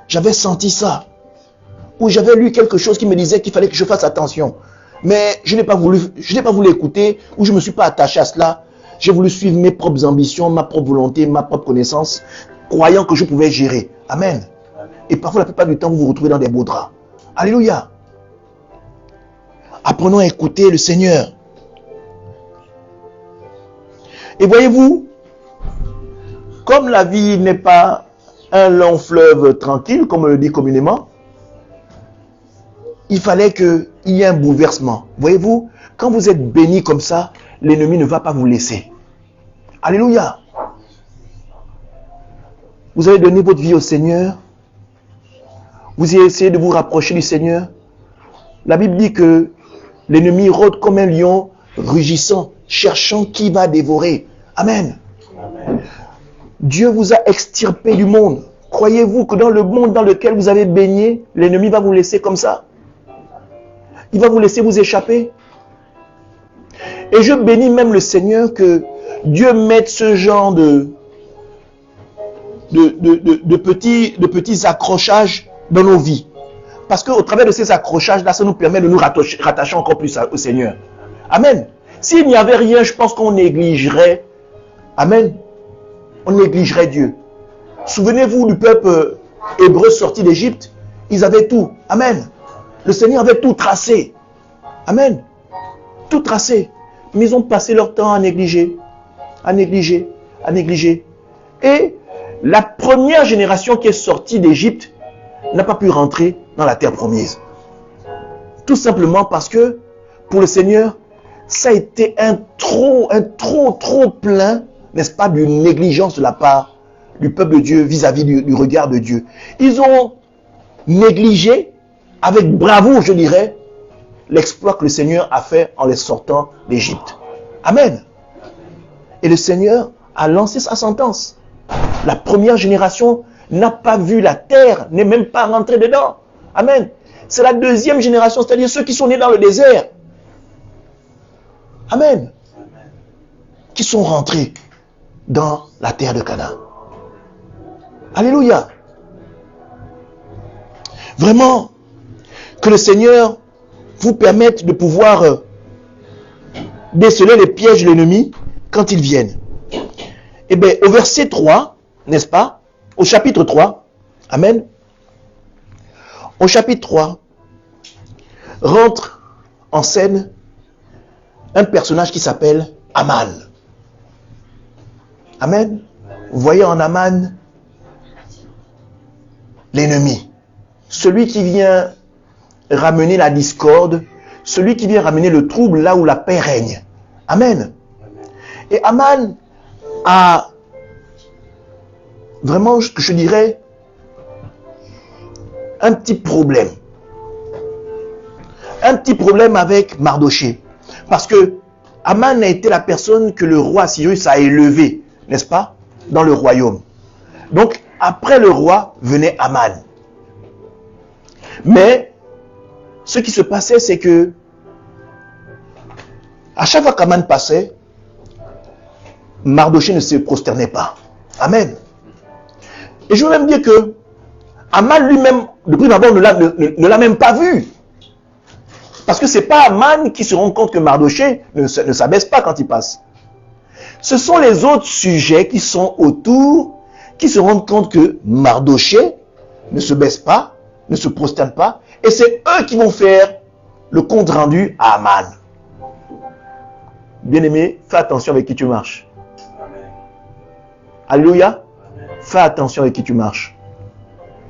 j'avais senti ça. Ou j'avais lu quelque chose qui me disait qu'il fallait que je fasse attention. Mais je n'ai pas voulu écouter, ou je ne me suis pas attaché à cela. J'ai voulu suivre mes propres ambitions, ma propre volonté, ma propre connaissance, croyant que je pouvais gérer. Amen. Et parfois, la plupart du temps, vous vous retrouvez dans des beaux draps. Alléluia. Apprenons à écouter le Seigneur. Et voyez-vous, comme la vie n'est pas un long fleuve tranquille, comme on le dit communément, il fallait qu'il y ait un bouleversement. Voyez-vous, quand vous êtes béni comme ça, l'ennemi ne va pas vous laisser. Alléluia. Vous avez donné votre vie au Seigneur. Vous avez essayé de vous rapprocher du Seigneur. La Bible dit que l'ennemi rôde comme un lion rugissant, cherchant qui va dévorer. Amen. Amen. Dieu vous a extirpé du monde. Croyez-vous que dans le monde dans lequel vous avez baigné, l'ennemi va vous laisser comme ça? Il va vous laisser vous échapper? Et je bénis même le Seigneur que Dieu mette ce genre de petits accrochages dans nos vies. Parce qu'au travers de ces accrochages-là, ça nous permet de nous rattacher encore plus au Seigneur. Amen. S'il n'y avait rien, je pense qu'on négligerait. Amen. On négligerait Dieu. Souvenez-vous du peuple hébreu sorti d'Égypte. Ils avaient tout. Amen. Le Seigneur avait tout tracé. Amen. Tout tracé. Mais ils ont passé leur temps à négliger. À négliger. À négliger. Et la première génération qui est sortie d'Égypte n'a pas pu rentrer dans la terre promise. Tout simplement parce que, pour le Seigneur, ça a été un trop plein, n'est-ce pas, d'une négligence de la part du peuple de Dieu vis-à-vis du regard de Dieu. Ils ont négligé, avec bravoure, je dirais, l'exploit que le Seigneur a fait en les sortant d'Égypte. Amen. Et le Seigneur a lancé sa sentence. La première génération n'a pas vu la terre, n'est même pas rentrée dedans. Amen. C'est la deuxième génération, c'est-à-dire ceux qui sont nés dans le désert. Amen. Qui sont rentrés dans la terre de Canaan. Alléluia. Vraiment, que le Seigneur vous permette de pouvoir déceler les pièges de l'ennemi quand ils viennent. Eh bien, au verset 3, n'est-ce pas? Au chapitre 3, amen. Au chapitre 3, rentre en scène un personnage qui s'appelle Aman. Amen. Vous voyez en Aman l'ennemi. Celui qui vient ramener la discorde, celui qui vient ramener le trouble là où la paix règne. Amen. Et Aman a vraiment, je dirais, un petit problème. Un petit problème avec Mardoché. Parce que Aman a été la personne que le roi Cyrus a élevée, n'est-ce pas, dans le royaume. Donc, après le roi, venait Aman. Mais, ce qui se passait, c'est que, à chaque fois qu'Aman passait, Mardoché ne se prosternait pas. Amen. Et je veux même dire que Aman lui-même, de prime abord, ne l'a même pas vu. Parce que ce n'est pas Aman qui se rend compte que Mardoché ne s'abaisse pas quand il passe. Ce sont les autres sujets qui sont autour, qui se rendent compte que Mardoché ne se baisse pas, ne se prosterne pas, et c'est eux qui vont faire le compte rendu à Aman. Bien-aimé, fais attention avec qui tu marches. Alléluia. Fais attention avec qui tu marches.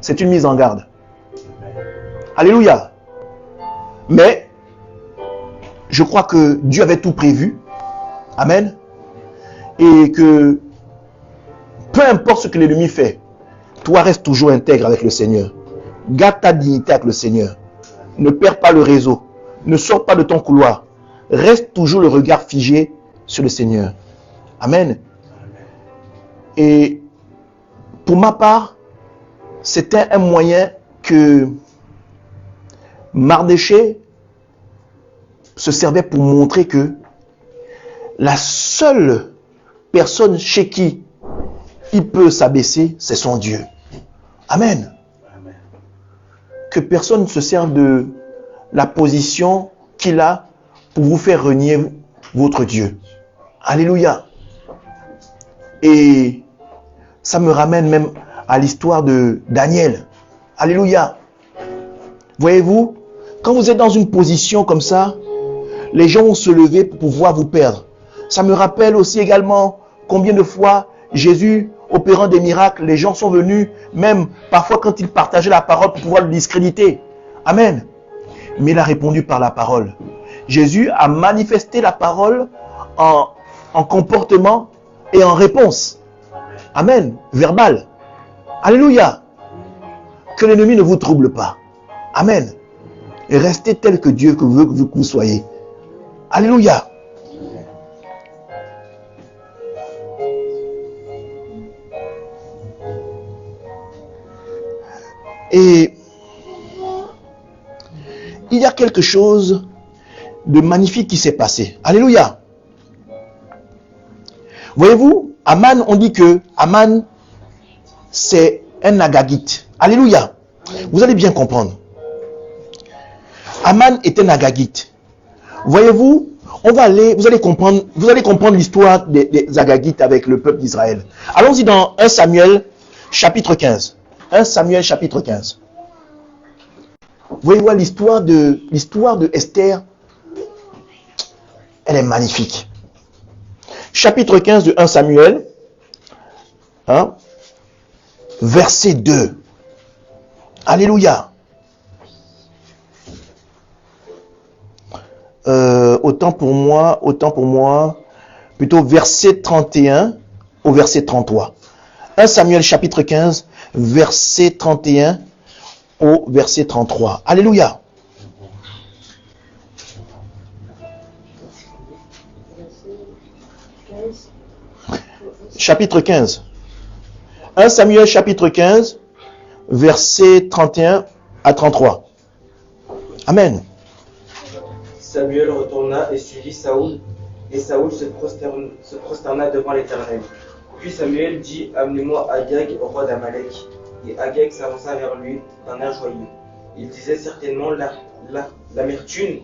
C'est une mise en garde. Alléluia. Mais, je crois que Dieu avait tout prévu. Amen. Et que, peu importe ce que l'ennemi fait, toi reste toujours intègre avec le Seigneur. Garde ta dignité avec le Seigneur. Ne perds pas le réseau. Ne sors pas de ton couloir. Reste toujours le regard figé sur le Seigneur. Amen. Et pour ma part, c'était un moyen que Mardoché se servait pour montrer que la seule personne chez qui il peut s'abaisser, c'est son Dieu. Amen. Que personne ne se serve de la position qu'il a pour vous faire renier votre Dieu. Alléluia. Et ça me ramène même à l'histoire de Daniel. Alléluia. Voyez-vous, quand vous êtes dans une position comme ça, les gens vont se lever pour pouvoir vous perdre. Ça me rappelle aussi également combien de fois Jésus, opérant des miracles, les gens sont venus, même parfois quand il partageait la parole pour pouvoir le discréditer. Amen. Mais il a répondu par la parole. Jésus a manifesté la parole en comportement et en réponse. Amen. Verbal. Alléluia. Que l'ennemi ne vous trouble pas. Amen. Et restez tel que Dieu veut que vous soyez. Alléluia. Et il y a quelque chose de magnifique qui s'est passé. Alléluia. Voyez-vous, Aman, on dit que Aman, c'est un Agagite. Alléluia. Vous allez bien comprendre. Aman est un Agagite. Voyez-vous, vous allez comprendre l'histoire des Agagites avec le peuple d'Israël. Allons-y dans 1 Samuel, chapitre 15. 1 Samuel, chapitre 15. Voyez-vous, l'histoire de Esther, elle est magnifique. Chapitre 15 de 1 Samuel, verset 2. Alléluia. Autant pour moi, plutôt verset 31 au verset 33. 1 Samuel chapitre 15, verset 31 au verset 33. Alléluia. Chapitre 15. 1 Samuel chapitre 15, verset 31 à 33. Amen. Samuel retourna et suivit Saoul, et Saoul se prosterna devant l'Éternel. Puis Samuel dit, amenez-moi Agag, roi d'Amalek. Et Agag s'avança vers lui d'un air joyeux. Il disait certainement, l'amertume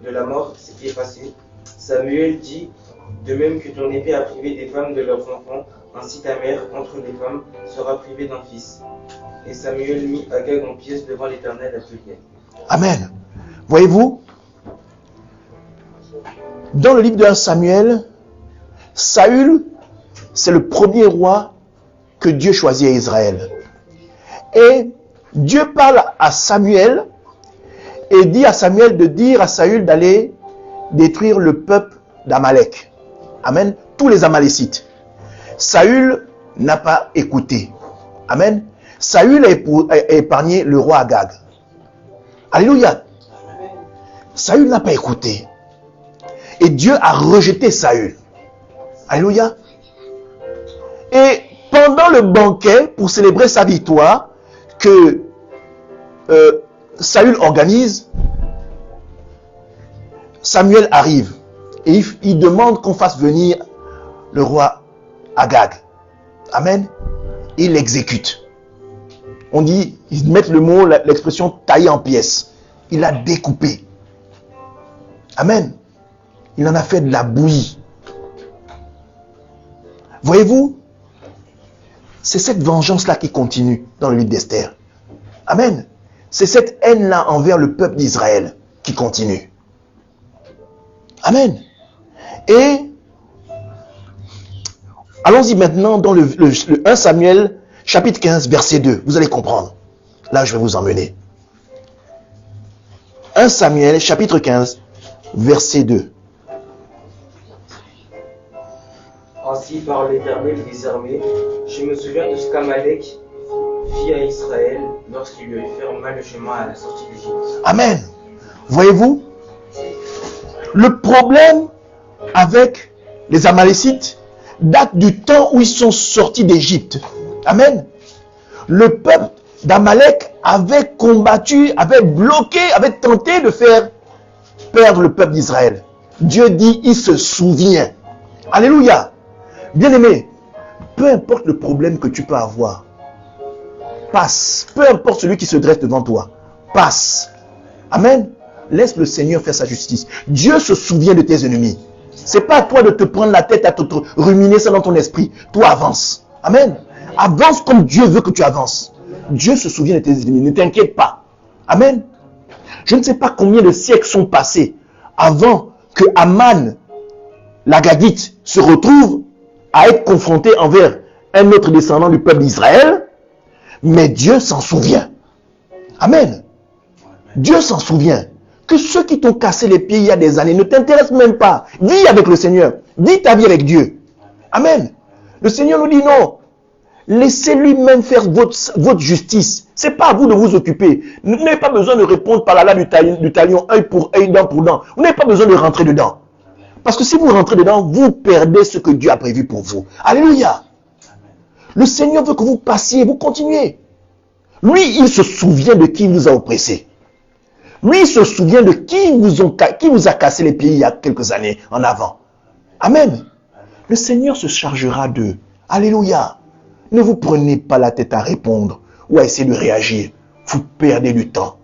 de la mort s'est effacée. Samuel dit, de même que ton épée a privé des femmes de leurs enfants, ainsi ta mère, entre les femmes, sera privée d'un fils. Et Samuel mit Agag en pièces devant l'Éternel à prier. Amen. Voyez-vous, dans le livre de 1 Samuel, Saül, c'est le premier roi que Dieu choisit à Israël. Et Dieu parle à Samuel et dit à Samuel de dire à Saül d'aller détruire le peuple d'Amalek. Amen. Tous les Amalécites. Saül n'a pas écouté. Amen. Saül a épargné le roi Agag. Alléluia. Saül n'a pas écouté. Et Dieu a rejeté Saül. Alléluia. Et pendant le banquet, pour célébrer sa victoire, que Saül organise, Samuel arrive. Et il demande qu'on fasse venir le roi Agag. Amen. Il l'exécute. On dit, ils mettent le mot, l'expression taillé en pièces. Il l'a découpé. Amen. Il en a fait de la bouillie. Voyez-vous, c'est cette vengeance-là qui continue dans le livre d'Esther. Amen. C'est cette haine-là envers le peuple d'Israël qui continue. Amen. Et allons-y maintenant dans le 1 Samuel, chapitre 15, verset 2. Vous allez comprendre. Là, je vais vous emmener. 1 Samuel, chapitre 15, verset 2. Ainsi parle l'Éternel des armées. Je me souviens de ce qu'Amalek fit à Israël lorsqu'il lui avait fermé le chemin à la sortie d'Égypte. Amen. Voyez-vous, le problème avec les Amalécites date du temps où ils sont sortis d'Égypte. Amen. Le peuple d'Amalek avait combattu, avait bloqué, avait tenté de faire perdre le peuple d'Israël. Dieu dit, il se souvient. Alléluia. Bien-aimés, peu importe le problème que tu peux avoir, passe. Peu importe celui qui se dresse devant toi, passe. Amen. Laisse le Seigneur faire sa justice. Dieu se souvient de tes ennemis. C'est pas à toi de te prendre la tête, à te ruminer ça dans ton esprit. Toi, avance. Amen. Avance comme Dieu veut que tu avances. Dieu se souvient de tes ennemis. Ne t'inquiète pas. Amen. Je ne sais pas combien de siècles sont passés avant que Aman, l'Agagite, se retrouve à être confronté envers un autre descendant du peuple d'Israël. Mais Dieu s'en souvient. Amen. Dieu s'en souvient. Que ceux qui t'ont cassé les pieds il y a des années ne t'intéressent même pas. Vis avec le Seigneur. Vis ta vie avec Dieu. Amen. Le Seigneur nous dit non. Laissez lui-même faire votre justice. Ce n'est pas à vous de vous occuper. Vous n'avez pas besoin de répondre par là du talion, œil pour œil, dent pour dent. Vous n'avez pas besoin de rentrer dedans. Parce que si vous rentrez dedans, vous perdez ce que Dieu a prévu pour vous. Alléluia. Le Seigneur veut que vous passiez, vous continuez. Lui, il se souvient de qui vous a oppressé. Lui, il se souvient de qui vous a cassé les pieds il y a quelques années en avant. Amen. Le Seigneur se chargera d'eux. Alléluia. Ne vous prenez pas la tête à répondre ou à essayer de réagir. Vous perdez du temps.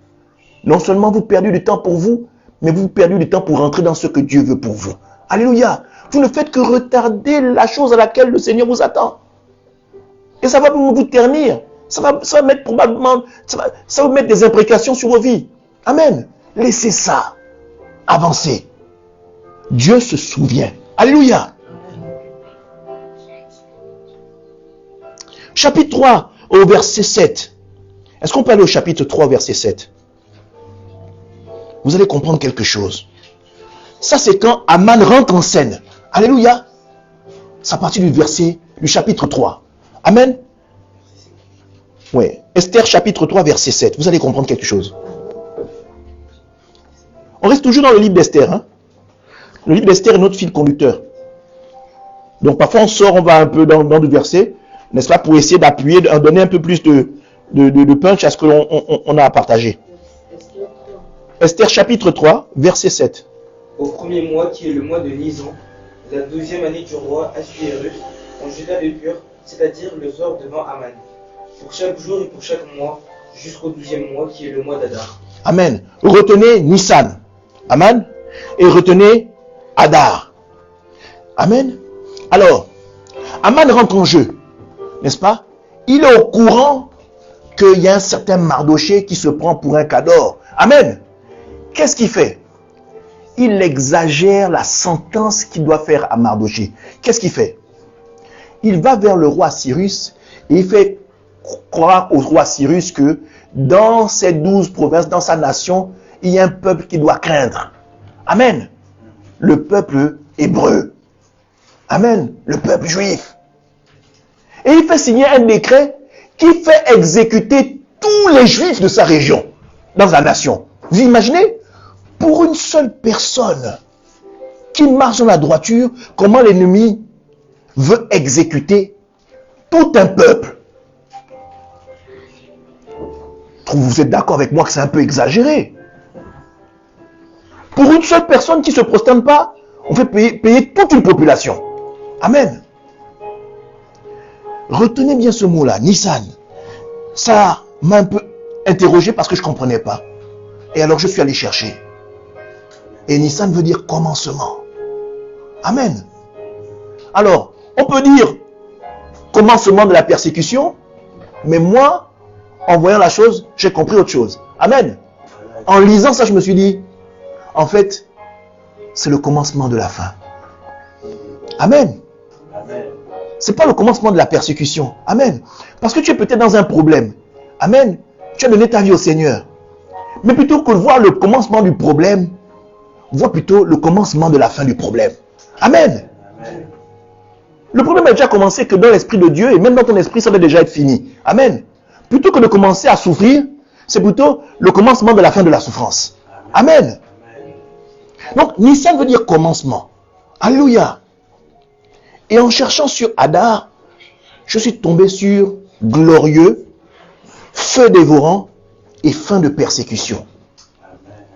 Non seulement vous perdez du temps pour vous, mais vous perdez du temps pour rentrer dans ce que Dieu veut pour vous. Alléluia. Vous ne faites que retarder la chose à laquelle le Seigneur vous attend. Et ça va vous ternir. Ça va mettre probablement, ça va mettre des imprécations sur vos vies. Amen. Laissez ça. Avancez. Dieu se souvient. Alléluia. Chapitre 3, au verset 7. Est-ce qu'on peut aller au chapitre 3, verset 7? Vous allez comprendre quelque chose. Ça, c'est quand Aman rentre en scène. Alléluia. C'est à partir du chapitre 3. Amen. Oui. Esther, chapitre 3, verset 7. Vous allez comprendre quelque chose. On reste toujours dans le livre d'Esther. Hein? Le livre d'Esther est notre fil conducteur. Donc parfois on sort, on va un peu dans du verset, n'est-ce pas, pour essayer d'appuyer, de donner un peu plus de punch à ce que l'on a à partager. Esther chapitre 3, verset 7. Au premier mois, qui est le mois de Nisan, la 12e année du roi Assuérus, on jeta de pur, c'est-à-dire le sort devant Aman, pour chaque jour et pour chaque mois, jusqu'au 12e mois, qui est le mois d'Adar. Amen. Retenez Nissan. Amen. Et retenez Adar. Amen. Alors, Aman rentre en jeu, n'est-ce pas? Il est au courant qu'il y a un certain Mardoché qui se prend pour un cador. Amen. Qu'est-ce qu'il fait? Il exagère la sentence qu'il doit faire à Mardoché. Qu'est-ce qu'il fait? Il va vers le roi Cyrus et il fait croire au roi Cyrus que dans ces 12 provinces, dans sa nation, il y a un peuple qui doit craindre. Amen. Le peuple hébreu. Amen. Le peuple juif. Et il fait signer un décret qui fait exécuter tous les juifs de sa région, dans la nation. Vous imaginez? Pour une seule personne qui marche dans la droiture, comment l'ennemi veut exécuter tout un peuple? Vous êtes d'accord avec moi que c'est un peu exagéré? Pour une seule personne qui ne se prosterne pas, on fait payer toute une population. Amen. Retenez bien ce mot-là, Nissan. Ça m'a un peu interrogé parce que je ne comprenais pas. Et alors je suis allé chercher. Et Nissan veut dire commencement. Amen. Alors, on peut dire commencement de la persécution, mais moi, en voyant la chose, j'ai compris autre chose. Amen. En lisant ça, je me suis dit, en fait, c'est le commencement de la fin. Amen. Ce n'est pas le commencement de la persécution. Amen. Parce que tu es peut-être dans un problème. Amen. Tu as donné ta vie au Seigneur. Mais plutôt que de voir le commencement du problème, vois plutôt le commencement de la fin du problème. Amen. Le problème a déjà commencé que dans l'esprit de Dieu et même dans ton esprit, ça va déjà être fini. Amen. Plutôt que de commencer à souffrir, c'est plutôt le commencement de la fin de la souffrance. Amen. Donc, Nissan veut dire commencement. Alléluia. Et en cherchant sur Adar, je suis tombé sur glorieux, feu dévorant et fin de persécution.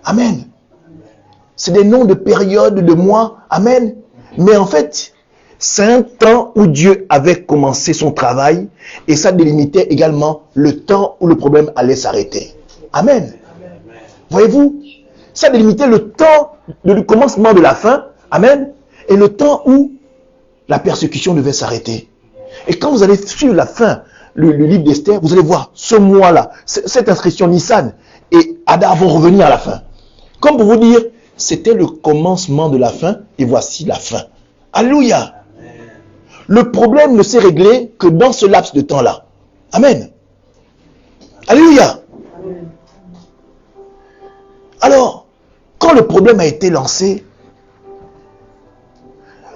Amen. C'est des noms de périodes, de mois. Amen. Mais en fait, C'est un temps où Dieu avait commencé son travail et ça délimitait également le temps où le problème allait s'arrêter. Amen. Voyez-vous, ça délimitait le temps du commencement de la fin, amen, et le temps où la persécution devait s'arrêter. Et quand vous allez suivre la fin, le livre d'Esther, vous allez voir ce mois-là, cette inscription Nissan et Adar vont revenir à la fin. Comme pour vous dire, c'était le commencement de la fin et voici la fin. Alléluia. Le problème ne s'est réglé que dans ce laps de temps-là. Amen. Alléluia. Alors, quand le problème a été lancé,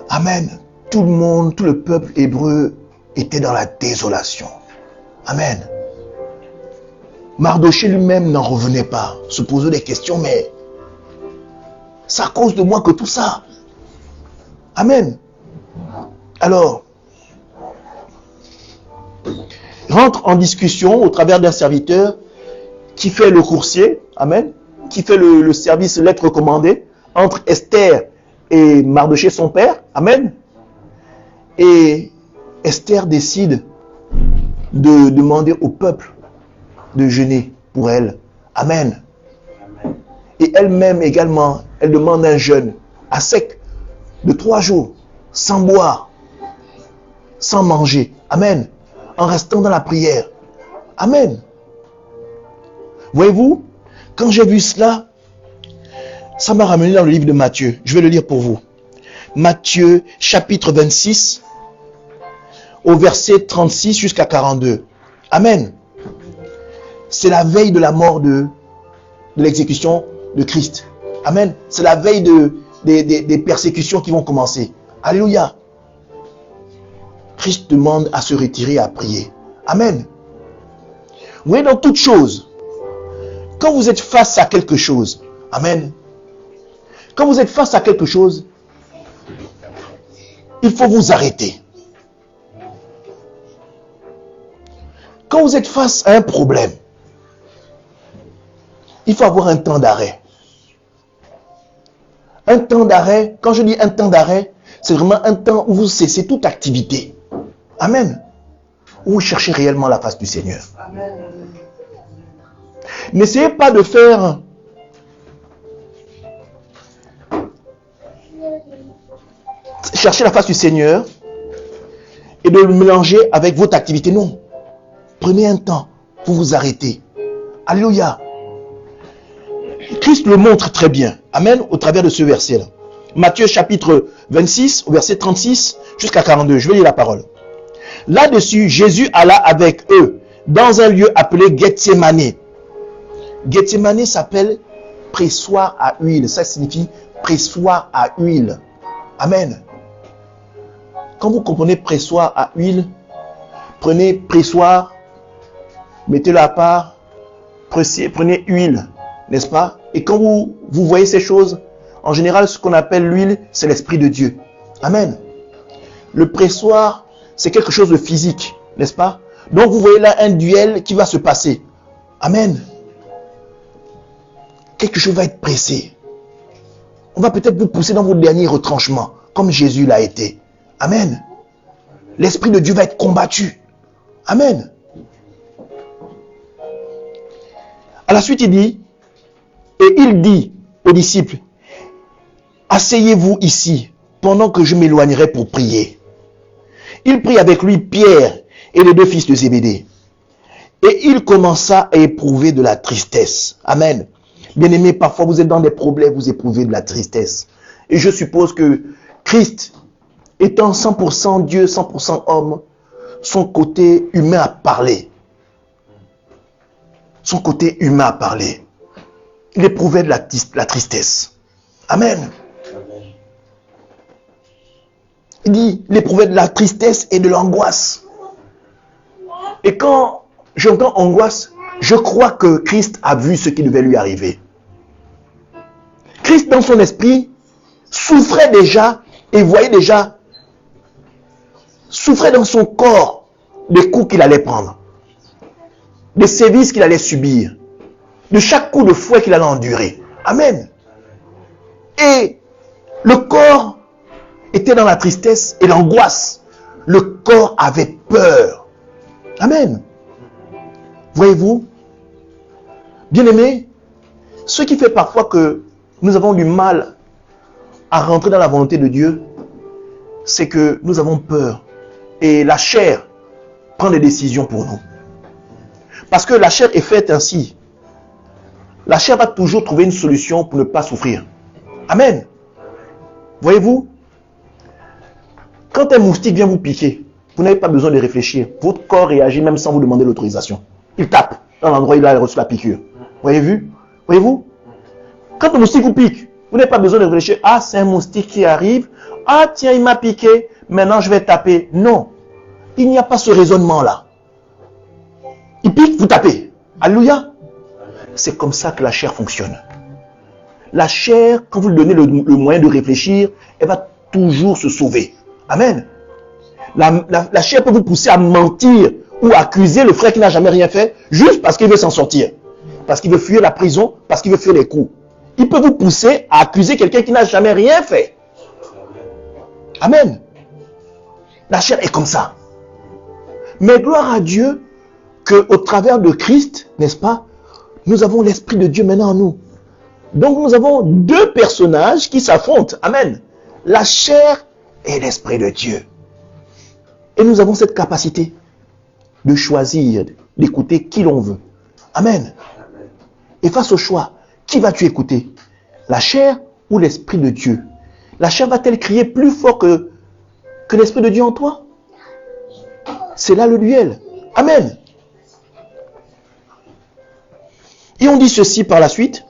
amen, tout le monde, tout le peuple hébreu était dans la désolation. Amen. Mardochée lui-même n'en revenait pas, se posait des questions, mais c'est à cause de moi que tout ça. Amen. Alors, rentre en discussion au travers d'un serviteur qui fait le coursier, amen, qui fait le service lettre commandée entre Esther et Mardochée son père, amen. Et Esther décide de demander au peuple de jeûner pour elle, amen. Et elle-même également, elle demande un jeûne à sec de 3 jours, sans boire, sans manger, amen, en restant dans la prière, amen. Voyez-vous, quand j'ai vu cela, ça m'a ramené dans le livre de Matthieu. Je vais le lire pour vous. Matthieu, chapitre 26, au verset 36 jusqu'à 42. Amen. C'est la veille de la mort de l'exécution de Christ. Amen. C'est la veille des persécutions qui vont commencer. Alléluia. Christ demande à se retirer et à prier. Amen. Vous voyez, dans toute chose, quand vous êtes face à quelque chose, amen. Quand vous êtes face à quelque chose, il faut vous arrêter. Quand vous êtes face à un problème, il faut avoir un temps d'arrêt. Un temps d'arrêt, quand je dis un temps d'arrêt, c'est vraiment un temps où vous cessez toute activité. Amen. Où vous cherchez réellement la face du Seigneur. Amen. N'essayez pas de faire chercher la face du Seigneur et de le mélanger avec votre activité. Non. Prenez un temps pour vous arrêter. Alléluia. Christ le montre très bien. Amen. Au travers de ce verset-là. Matthieu chapitre 26, au verset 36 jusqu'à 42. Je vais lire la parole. Là-dessus, Jésus alla avec eux dans un lieu appelé Gethsémane. Gethsémane s'appelle pressoir à huile. Ça signifie pressoir à huile. Amen. Quand vous comprenez pressoir à huile, prenez pressoir, mettez-le à part, prenez huile, n'est-ce pas? Et quand vous voyez ces choses, en général, ce qu'on appelle l'huile, c'est l'Esprit de Dieu. Amen. Le pressoir, c'est quelque chose de physique, n'est-ce pas? Donc vous voyez là un duel qui va se passer. Amen. Quelque chose va être pressé. On va peut-être vous pousser dans vos derniers retranchements, comme Jésus l'a été. Amen. L'Esprit de Dieu va être combattu. Amen. À la suite, il dit, et il dit aux disciples, asseyez-vous ici, pendant que je m'éloignerai pour prier. Il prit avec lui Pierre et les 2 fils de Zébédée. Et il commença à éprouver de la tristesse. Amen. Bien-aimés, parfois vous êtes dans des problèmes, vous éprouvez de la tristesse. Et je suppose que Christ, étant 100% Dieu, 100% homme, son côté humain a parlé. Son côté humain a parlé. Il éprouvait de la tristesse. Amen. Il dit, il éprouvait de la tristesse et de l'angoisse. Et quand j'entends angoisse, je crois que Christ a vu ce qui devait lui arriver. Christ, dans son esprit, souffrait déjà et voyait déjà, souffrait dans son corps des coups qu'il allait prendre, des sévices qu'il allait subir, de chaque coup de fouet qu'il allait endurer. Amen. Et le corps était dans la tristesse et l'angoisse. Le corps avait peur. Amen. Voyez-vous, bien-aimés, ce qui fait parfois que nous avons du mal à rentrer dans la volonté de Dieu, c'est que nous avons peur. Et la chair prend des décisions pour nous. Parce que la chair est faite ainsi. La chair va toujours trouver une solution pour ne pas souffrir. Amen. Voyez-vous, quand un moustique vient vous piquer, vous n'avez pas besoin de réfléchir. Votre corps réagit même sans vous demander l'autorisation. Il tape dans l'endroit où il a reçu la piqûre. Voyez-vous? Quand le moustique vous pique, vous n'avez pas besoin de réfléchir. Ah, c'est un moustique qui arrive. Ah, tiens, il m'a piqué. Maintenant, je vais taper. Non. Il n'y a pas ce raisonnement-là. Il pique, vous tapez. Alléluia. C'est comme ça que la chair fonctionne. La chair, quand vous lui donnez le moyen de réfléchir, elle va toujours se sauver. Amen. La chair peut vous pousser à mentir ou à accuser le frère qui n'a jamais rien fait juste parce qu'il veut s'en sortir. Parce qu'il veut fuir la prison, parce qu'il veut fuir les coups. Il peut vous pousser à accuser quelqu'un qui n'a jamais rien fait. Amen. La chair est comme ça. Mais gloire à Dieu qu'au travers de Christ, n'est-ce pas, nous avons l'Esprit de Dieu maintenant en nous. Donc nous avons deux personnages qui s'affrontent. Amen. La chair et l'Esprit de Dieu. Et nous avons cette capacité de choisir, d'écouter qui l'on veut. Amen. Et face au choix, qui vas-tu écouter? La chair ou l'Esprit de Dieu? La chair va-t-elle crier plus fort que l'Esprit de Dieu en toi? C'est là le duel. Amen. Et on dit ceci par la suite.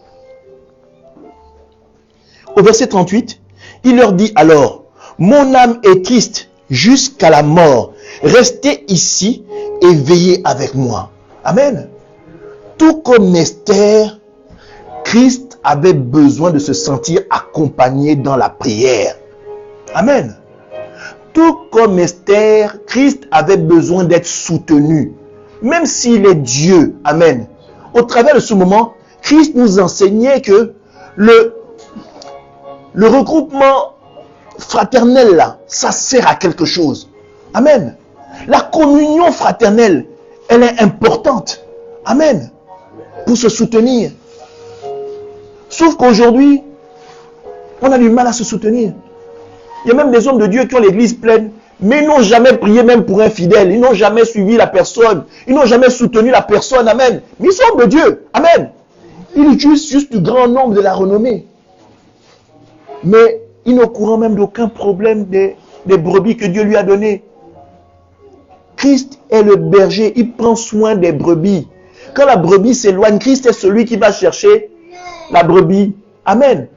Au verset 38, il leur dit alors, mon âme est triste jusqu'à la mort. Restez ici et veillez avec moi. Amen. Tout comme Esther, Christ avait besoin de se sentir accompagné dans la prière. Amen. Tout comme Esther, Christ avait besoin d'être soutenu. Même s'il est Dieu. Amen. Au travers de ce moment, Christ nous enseignait que le regroupement fraternel, là, ça sert à quelque chose. Amen. La communion fraternelle, elle est importante. Amen. Pour se soutenir. Sauf qu'aujourd'hui, on a du mal à se soutenir. Il y a même des hommes de Dieu qui ont l'église pleine, mais ils n'ont jamais prié même pour un fidèle. Ils n'ont jamais suivi la personne. Ils n'ont jamais soutenu la personne. Amen. Mais ils sont hommes de Dieu. Amen. Ils utilisent juste du grand nombre de la renommée. Mais ils n'ont au courant même d'aucun problème des brebis que Dieu lui a données. Christ est le berger. Il prend soin des brebis. Quand la brebis s'éloigne, Christ est celui qui va chercher la brebis. Amen.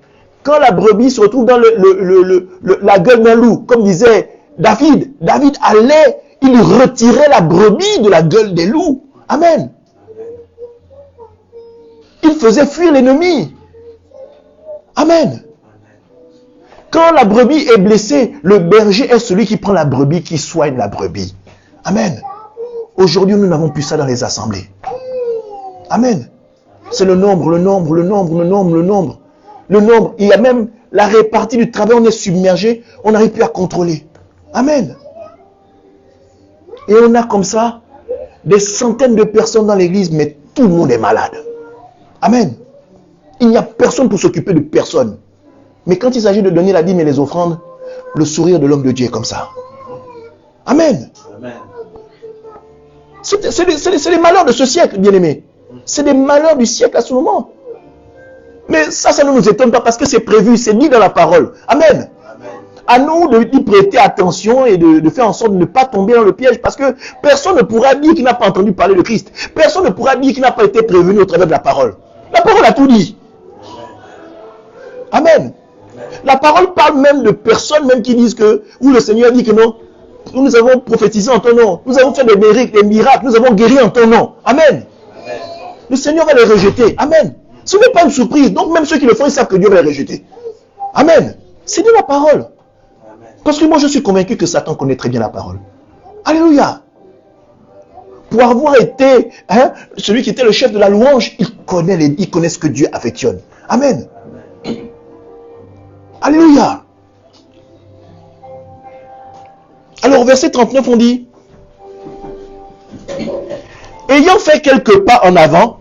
Quand la brebis se retrouve dans la gueule d'un loup, comme disait David allait, il retirait la brebis de la gueule des loups. Amen. Il faisait fuir l'ennemi. Amen. Quand la brebis est blessée, le berger est celui qui prend la brebis, qui soigne la brebis. Amen. Aujourd'hui, nous n'avons plus ça dans les assemblées. Amen. C'est le nombre. Il y a même la répartie du travail, on est submergé, on n'arrive plus à contrôler. Amen. Et on a comme ça des centaines de personnes dans l'église, mais tout le monde est malade. Amen. Il n'y a personne pour s'occuper de personne. Mais quand il s'agit de donner la dîme et les offrandes, le sourire de l'homme de Dieu est comme ça. Amen. Amen. C'est les malheurs de ce siècle, bien-aimés. C'est des malheurs du siècle à ce moment. Mais ça ne nous étonne pas parce que c'est prévu, c'est dit dans la parole. Amen. Amen. À nous d'y prêter attention et de faire en sorte de ne pas tomber dans le piège parce que personne ne pourra dire qu'il n'a pas entendu parler de Christ. Personne ne pourra dire qu'il n'a pas été prévenu au travers de la parole. La parole a tout dit. Amen. La parole parle même de personnes même qui disent que, où le Seigneur dit que non, nous avons prophétisé en ton nom, nous avons fait des miracles, nous avons guéri en ton nom. Amen. Amen. Le Seigneur va les rejeter. Amen. Ce n'est pas une surprise. Donc même ceux qui le font, ils savent que Dieu va les rejeter. Amen. C'est de la parole. Parce que moi, je suis convaincu que Satan connaît très bien la parole. Alléluia. Pour avoir été celui qui était le chef de la louange, il connaît ce que Dieu affectionne. Amen. Alléluia. Alors, au verset 39, on dit, ayant fait quelques pas en avant,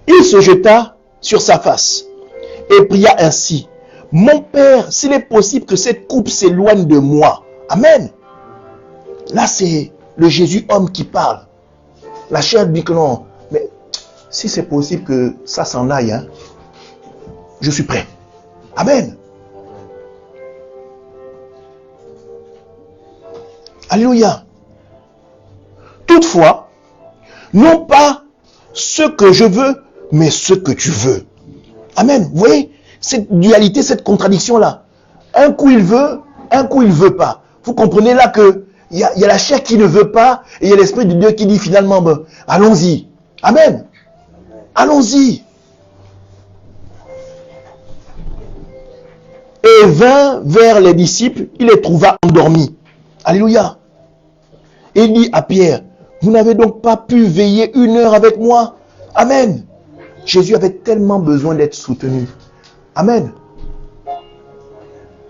il se jeta sur sa face et pria ainsi, mon Père, s'il est possible que cette coupe s'éloigne de moi. Amen. Là, c'est le Jésus homme qui parle. La chair dit que non, mais si c'est possible que ça s'en aille, hein, je suis prêt. Amen. Alléluia. Toutefois, non pas ce que je veux, mais ce que tu veux. Amen. Vous voyez, cette dualité, cette contradiction-là. Un coup il veut, un coup il ne veut pas. Vous comprenez là que il y a la chair qui ne veut pas et il y a l'Esprit de Dieu qui dit finalement, ben, allons-y. Amen. Allons-y. Et vint vers les disciples, il les trouva endormis. Alléluia. Et il dit à Pierre, vous n'avez donc pas pu veiller 1 heure avec moi? Amen. Jésus avait tellement besoin d'être soutenu. Amen.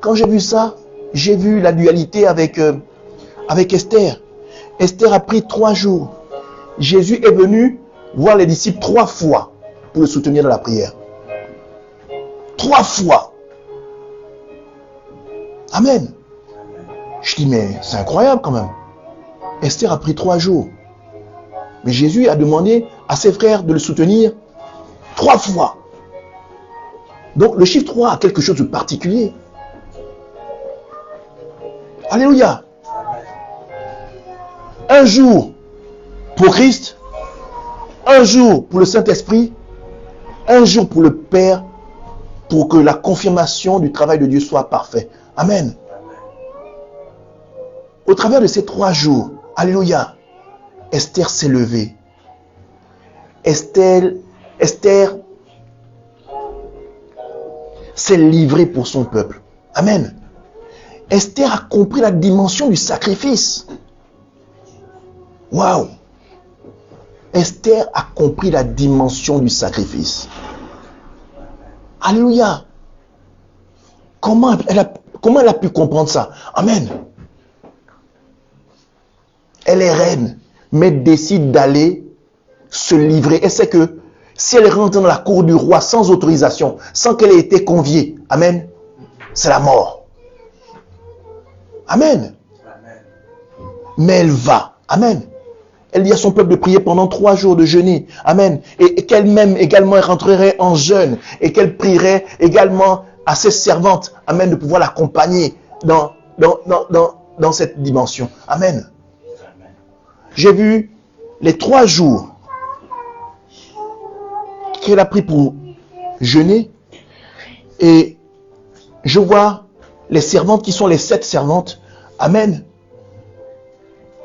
Quand j'ai vu ça, j'ai vu la dualité avec Esther. Esther a pris 3 jours. Jésus est venu voir les disciples 3 fois pour le soutenir dans la prière. 3 fois. Amen. Je dis, mais c'est incroyable quand même. Esther a pris 3 jours. Mais Jésus a demandé à ses frères de le soutenir 3 fois. Donc le chiffre 3 a quelque chose de particulier. Alléluia. Un jour pour Christ, un jour pour le Saint-Esprit, un jour pour le Père, pour que la confirmation du travail de Dieu soit parfaite. Amen. Au travers de ces 3 jours, alléluia, Esther s'est levée. Esther s'est livrée pour son peuple. Amen. Esther a compris la dimension du sacrifice. Waouh! Esther a compris la dimension du sacrifice. Alléluia! Comment elle a pu comprendre ça? Amen. Elle est reine, mais décide d'aller se livrer. Elle sait que si elle rentre dans la cour du roi sans autorisation, sans qu'elle ait été conviée, amen, c'est la mort. Amen. Mais elle va. Amen. Elle dit à son peuple de prier pendant 3 jours de jeûner. Amen. Et qu'elle-même également rentrerait en jeûne. Et qu'elle prierait également à ses servantes. Amen. De pouvoir l'accompagner dans cette dimension. Amen. J'ai vu les 3 jours qu'elle a pris pour jeûner. Et je vois les servantes qui sont les 7 servantes. Amen.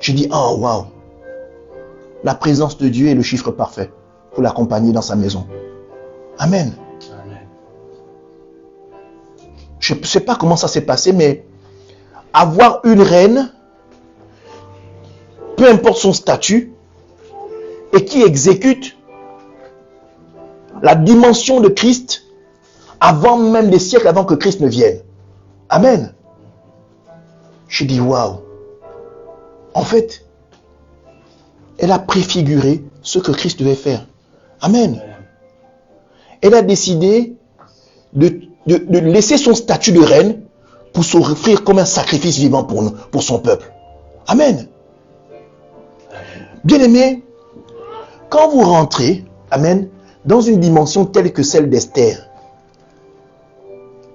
Je dis, oh waouh. La présence de Dieu est le chiffre parfait pour l'accompagner dans sa maison. Amen. Amen. Je ne sais pas comment ça s'est passé, mais avoir une reine, peu importe son statut, et qui exécute la dimension de Christ avant même des siècles, avant que Christ ne vienne. Amen. Je dis, waouh. En fait, elle a préfiguré ce que Christ devait faire. Amen. Elle a décidé de laisser son statut de reine pour s'offrir comme un sacrifice vivant pour nous, pour son peuple. Amen. Bien-aimés, quand vous rentrez, amen, dans une dimension telle que celle d'Esther,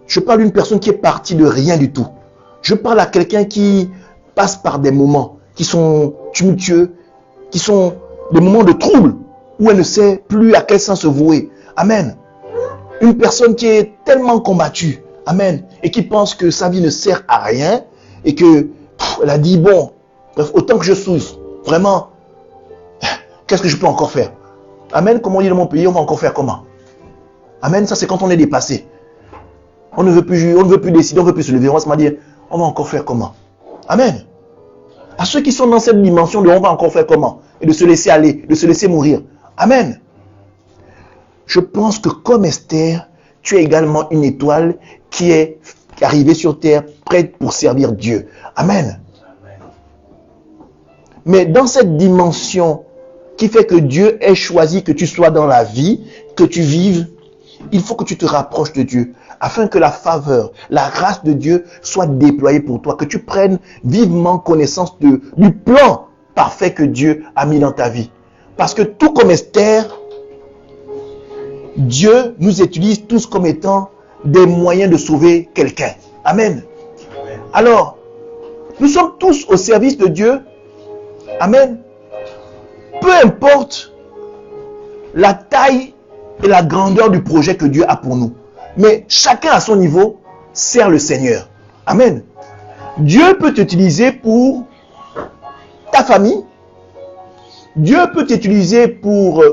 je parle d'une personne qui est partie de rien du tout. Je parle à quelqu'un qui passe par des moments qui sont tumultueux, qui sont des moments de trouble, où elle ne sait plus à quel sens se vouer. Amen. Une personne qui est tellement combattue, amen, et qui pense que sa vie ne sert à rien, et que, elle a dit, bon, bref, autant que je souffre, vraiment, qu'est-ce que je peux encore faire? Amen, comme on dit dans mon pays, on va encore faire comment? Amen, ça c'est quand on est dépassé. On ne veut plus décider, on ne veut plus se lever, on va se dire, on va encore faire comment? Amen. À ceux qui sont dans cette dimension de on va encore faire comment? Et de se laisser aller, de se laisser mourir. Amen. Je pense que comme Esther, tu es également une étoile qui est arrivée sur terre, prête pour servir Dieu. Amen. Mais dans cette dimension qui fait que Dieu ait choisi que tu sois dans la vie, que tu vives, il faut que tu te rapproches de Dieu afin que la faveur, la grâce de Dieu soit déployée pour toi, que tu prennes vivement connaissance du plan parfait que Dieu a mis dans ta vie. Parce que tout comme Esther, Dieu nous utilise tous comme étant des moyens de sauver quelqu'un. Amen. Alors, nous sommes tous au service de Dieu. Amen. Peu importe la taille et la grandeur du projet que Dieu a pour nous. Mais chacun à son niveau sert le Seigneur. Amen. Dieu peut t'utiliser pour ta famille. Dieu peut t'utiliser pour